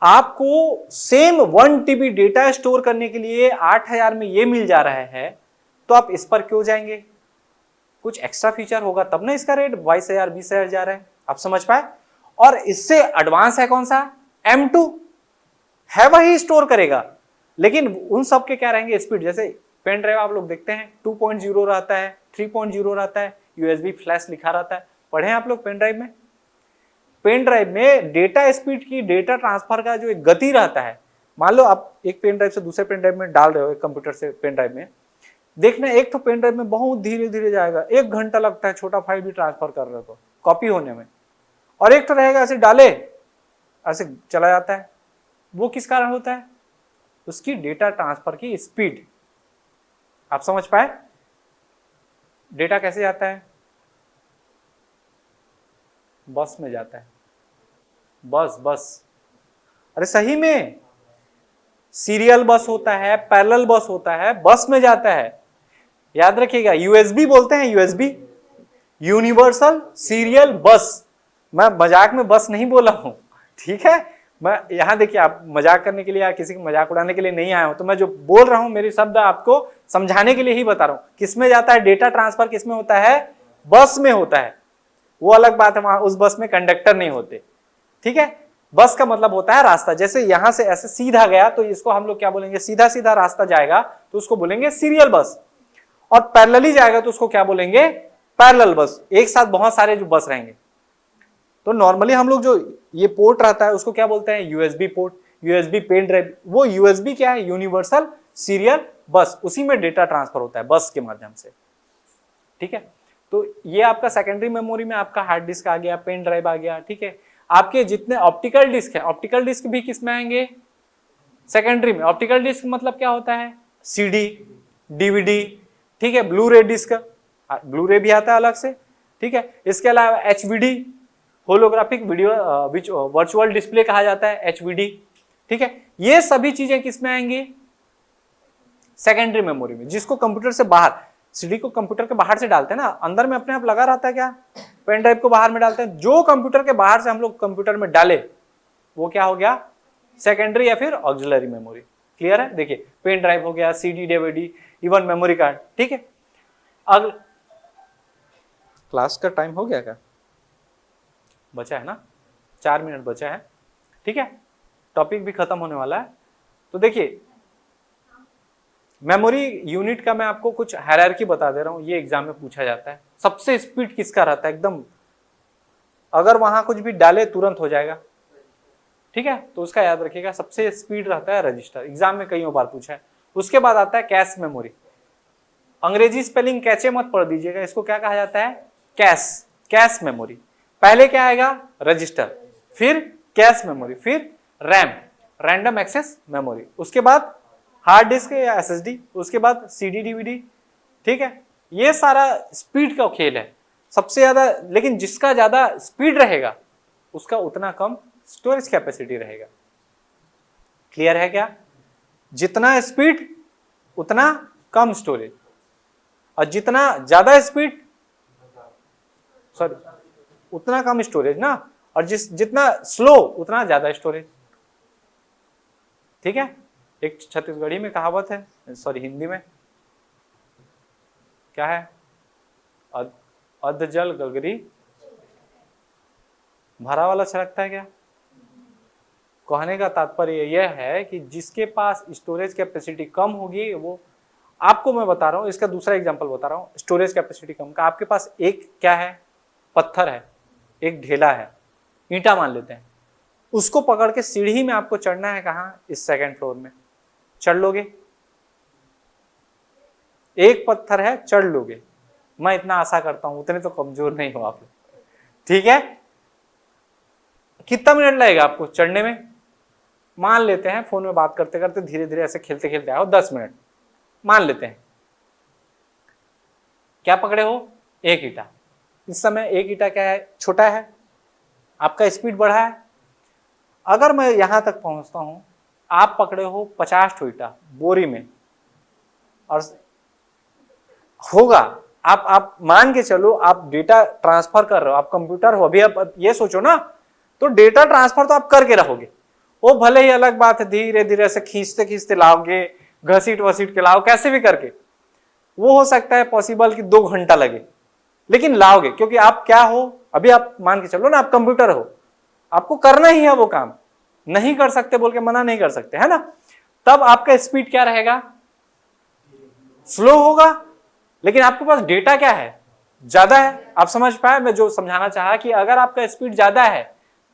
आपको सेम 1 TB डेटा स्टोर करने के लिए 8000 में ये मिल जा रहा है, तो आप इस पर क्यों जाएंगे? कुछ एक्स्ट्रा फीचर होगा तब ना इसका रेट 22000, 20000 जा रहा है। आप समझ पाए? और इससे एडवांस है कौन सा? M2 है, वही स्टोर करेगा, लेकिन उन सब के क्या रहेंगे? स्पीड। जैसे पेन ड्राइव आप लोग देखते हैं 2.0 रहता है, 3.0 रहता है, USB फ्लैश लिखा रहता है। पढ़े हैं आप लोग पेन ड्राइव में? पेन ड्राइव में डेटा स्पीड की, डेटा ट्रांसफर का जो एक गति रहता है, मान लो आप एक पेन ड्राइव से दूसरे पेन ड्राइव में डाल रहे हो, एक कंप्यूटर से पेन ड्राइव में, देखना एक तो पेन ड्राइव में बहुत धीरे धीरे जाएगा, 1 घंटा लगता है छोटा फाइल भी ट्रांसफर कर रहे हो तो कॉपी होने में, और एक तो रहेगा ऐसे डाले ऐसे चला जाता है। वो किस कारण होता है? उसकी डेटा ट्रांसफर की स्पीड। आप समझ पाए? डेटा कैसे जाता है? बस में जाता है। बस अरे सही में, सीरियल बस होता है, पैरेलल बस होता है, बस में जाता है। याद रखिएगा, USB बोलते हैं, USB, यूनिवर्सल सीरियल बस। मैं मजाक में बस नहीं बोला हूं, ठीक है? मैं यहां देखिए, आप मजाक करने के लिए या किसी को मजाक उड़ाने के लिए नहीं आया हूं, तो मैं जो बोल रहा हूं मेरे शब्द आपको समझाने के लिए ही बता रहा हूं। किसमें जाता है डेटा ट्रांसफर? किसमें होता है? बस में होता है। वो अलग बात है, वहां उस बस में कंडक्टर नहीं होते। ठीक है, बस का मतलब होता है रास्ता। जैसे यहां से ऐसे सीधा गया तो इसको हम लोग क्या बोलेंगे? सीधा सीधा रास्ता जाएगा तो उसको बोलेंगे सीरियल बस, और पैरेलली जाएगा तो उसको क्या बोलेंगे? पैरेलल बस। एक साथ बहुत सारे जो बस रहेंगे। तो नॉर्मली हम लोग जो ये पोर्ट रहता है उसको क्या बोलते हैं? USB port, USB pen drive. वो USB क्या है? यूनिवर्सल सीरियल बस। उसी में डेटा ट्रांसफर होता है बस के माध्यम से। ठीक है, तो ये आपका सेकेंडरी मेमोरी में आपका हार्ड डिस्क आ गया, पेन ड्राइव आ गया। ठीक है, आपके जितने ऑप्टिकल डिस्क है, ऑप्टिकल डिस्क भी किस में आएंगे? सेकेंडरी में। ऑप्टिकल डिस्क मतलब क्या होता है? CD, DVD, ठीक है, ब्लू रे डिस्क, ब्लू रे भी आता है अलग से। ठीक है, इसके अलावा HVD, holographic video virtual display कहा जाता है, HVD। ठीक है, ये सभी चीजें किस में आएंगी? सेकेंडरी मेमोरी में, जिसको कंप्यूटर से बाहर। सीडी को कंप्यूटर के बाहर से डालते हैं ना, अंदर में अपने आप लगा रहता है क्या, पेन ड्राइव को बाहर में डालते हैं, जो कंप्यूटर के बाहर से हम लोग कंप्यूटर में डाले वो क्या हो गया, सेकेंडरी या फिर ऑक्सिलरी मेमोरी। क्लियर है? देखिए पेन ड्राइव हो गया, CD, DVD, even memory card. ठीक है, अगले क्लास का टाइम हो गया क्या, बचा है ना, 4 मिनट बचा है। ठीक है, टॉपिक भी खत्म होने वाला है। तो देखिए मेमोरी यूनिट का मैं आपको कुछ हायरार्की बता दे रहा हूं, ये एग्जाम में पूछा जाता है। सबसे स्पीड किसका रहता है एकदम, अगर वहां कुछ भी डाले तुरंत हो जाएगा। ठीक है, तो उसका याद रखिएगा, सबसे स्पीड रहता है रजिस्टर, एग्जाम में कई बार पूछा है। उसके बाद आता है कैश मेमोरी। अंग्रेजी स्पेलिंग कैचे मत पढ़ दीजिएगा, इसको क्या कहा जाता है, कैश, कैश मेमोरी। पहले क्या आएगा, रजिस्टर, फिर कैश मेमोरी, फिर रैम, रैंडम एक्सेस मेमोरी, उसके बाद हार्ड डिस्क या एसएसडी, उसके बाद सीडी, डीवीडी। ठीक है, ये सारा स्पीड का खेल है सबसे ज्यादा, लेकिन जिसका ज्यादा स्पीड रहेगा उसका उतना कम स्टोरेज कैपेसिटी रहेगा। क्लियर है क्या, जितना स्पीड उतना कम स्टोरेज, और जितना ज्यादा स्पीड सॉरी उतना कम स्टोरेज ना, और जितना स्लो उतना ज्यादा स्टोरेज। ठीक है, एक छत्तीसगढ़ी में कहावत है, सॉरी हिंदी में क्या है, अध जल गगरी भरा वाला छलकता है क्या। कहने का तात्पर्य यह है कि जिसके पास स्टोरेज कैपेसिटी कम होगी वो, आपको मैं बता रहा हूं, इसका दूसरा एग्जांपल बता रहा हूं, स्टोरेज कैपेसिटी कम का, आपके पास एक क्या है, पत्थर है, एक ढेला है, ईंटा मान लेते हैं, उसको पकड़ के सीढ़ी में आपको चढ़ना है, कहां, इस सेकंड फ्लोर में, चढ़ लोगे, एक पत्थर है, चढ़ लोगे, मैं इतना आशा करता हूं, उतने तो कमजोर नहीं हो आप लोग। ठीक है, कितना मिनट लगेगा आपको चढ़ने में, मान लेते हैं फोन में बात करते करते धीरे धीरे ऐसे खेलते खेलते आओ 10 मिनट मान लेते हैं। क्या पकड़े हो, एक ईटा, इस समय एक ईटा क्या है, छोटा है, आपका स्पीड बढ़ा है। अगर मैं यहां तक पहुंचता हूं, आप पकड़े हो 50 ईटा बोरी में, और होगा, आप मान के चलो, आप डेटा ट्रांसफर कर रहे हो, आप कंप्यूटर हो, अभी आप ये सोचो ना, तो डेटा ट्रांसफर तो आप करके रहोगे, वो भले ही अलग बात है, धीरे धीरे से खींचते खींचते लाओगे, घसीट वसीट के लाओ, कैसे भी करके, वो हो सकता है पॉसिबल कि 2 घंटा लगे, लेकिन लाओगे, क्योंकि आप क्या हो, अभी आप मान के चलो ना, आप कंप्यूटर हो, आपको करना ही है वो काम, नहीं कर सकते बोल के मना नहीं कर सकते, है ना। तब आपका स्पीड क्या रहेगा, स्लो होगा, लेकिन आपके पास डेटा क्या है, ज्यादा है। आप समझ पाए मैं जो समझाना चाहा, कि अगर आपका स्पीड ज्यादा है,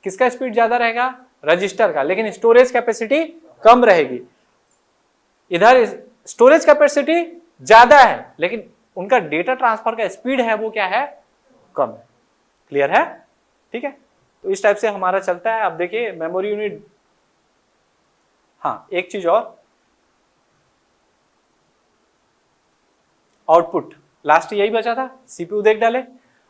किसका स्पीड ज्यादा रहेगा, रजिस्टर का, लेकिन स्टोरेज कैपेसिटी कम रहेगी। इधर स्टोरेज कैपेसिटी ज्यादा है, लेकिन उनका डेटा ट्रांसफर का स्पीड है वो क्या है, कम है। क्लियर है? ठीक है, तो इस टाइप से हमारा चलता है। अब देखिए मेमोरी यूनिट, हाँ एक चीज और, आउटपुट, लास्ट यही बचा था, सीपीयू देख डाले।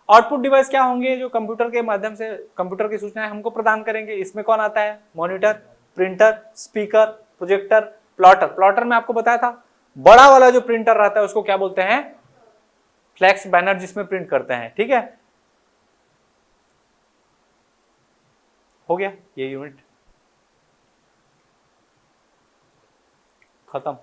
आउटपुट डिवाइस क्या होंगे, जो कंप्यूटर के माध्यम से कंप्यूटर की सूचनाएं हमको प्रदान करेंगे। इसमें कौन आता है, monitor, printer, speaker, projector, plotter. Plotter में आपको बताया था, बड़ा वाला जो प्रिंटर रहता है उसको क्या बोलते हैं, फ्लैक्स बैनर, जिसमें प्रिंट करते हैं। ठीक है, हो गया ये यूनिट खत्म।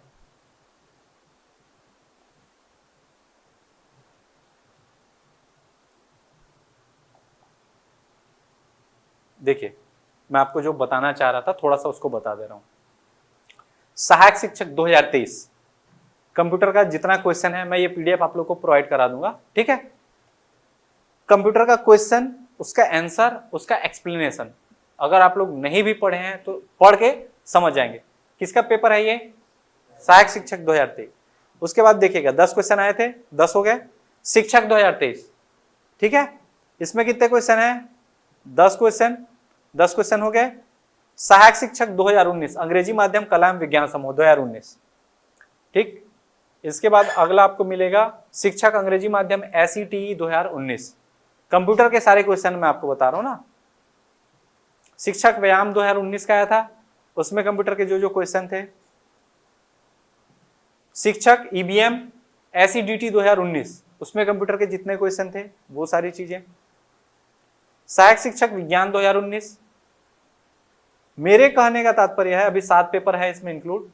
देखिए मैं आपको जो बताना चाह रहा था थोड़ा सा उसको बता दे रहा हूं। सहायक शिक्षक 2023 कंप्यूटर का जितना क्वेश्चन है मैं ये पीडीएफ आप लोग को प्रोवाइड करा दूंगा। ठीक है, कंप्यूटर का क्वेश्चन, उसका आंसर, उसका एक्सप्लेनेशन, अगर आप लोग नहीं भी पढ़े हैं तो पढ़ के समझ जाएंगे। किसका पेपर है ये, सहायक शिक्षक 2023। उसके बाद देखिएगा 10 क्वेश्चन आए थे, 10 हो गए, शिक्षक 2023। ठीक है, इसमें कितने क्वेश्चन है, 10 क्वेश्चन, 10 क्वेश्चन हो गए। सहायक शिक्षक 2019 अंग्रेजी माध्यम कलाम विज्ञान समूह 2019। ठीक, इसके बाद अगला आपको मिलेगा शिक्षक अंग्रेजी माध्यम SETE 2019। कंप्यूटर के सारे क्वेश्चन मैं आपको बता रहा हूं ना। शिक्षक व्यायाम 2019 का आया था, उसमें कंप्यूटर के जो जो क्वेश्चन थे। शिक्षक EBM SEDT 2019 उसमें कंप्यूटर के जितने क्वेश्चन थे वो सारी चीजें। सहायक शिक्षक विज्ञान 2019। मेरे कहने का तात्पर्य है, अभी 7 पेपर है इसमें इंक्लूड,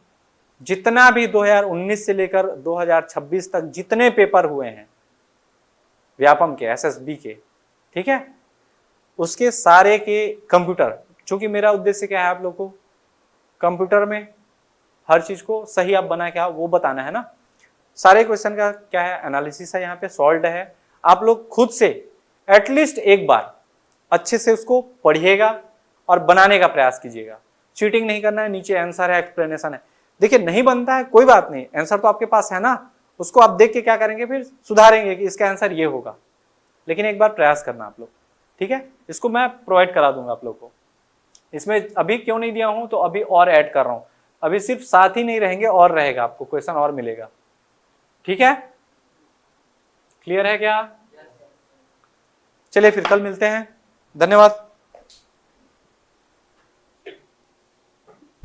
जितना भी 2019 से लेकर 2026 तक जितने पेपर हुए हैं व्यापम के, SSB के, ठीक है, उसके सारे के कंप्यूटर, चूंकि मेरा उद्देश्य क्या है, आप लोग को कंप्यूटर में हर चीज को सही आप बना के आओ वो बताना है ना। सारे क्वेश्चन का क्या है, एनालिसिस है, यहाँ पे सॉल्व है। आप लोग खुद से एटलीस्ट एक बार अच्छे से उसको पढ़िएगा और बनाने का प्रयास कीजिएगा। चीटिंग नहीं करना है, नीचे आंसर है, एक्सप्लेनेशन है। देखिए नहीं बनता है कोई बात नहीं, आंसर तो आपके पास है ना, उसको आप देख के क्या करेंगे, फिर सुधारेंगे कि इसका आंसर ये होगा। लेकिन एक बार प्रयास करना आप लोग, ठीक है। इसको मैं प्रोवाइड करा दूंगा आप लोग को। इसमें अभी क्यों नहीं दिया हूं, तो अभी और ऐड कर रहा हूं। अभी सिर्फ 7 ही नहीं रहेंगे, और रहेगा, आपको क्वेश्चन और मिलेगा, ठीक है। क्लियर है क्या? चलिए फिर कल मिलते हैं, धन्यवाद।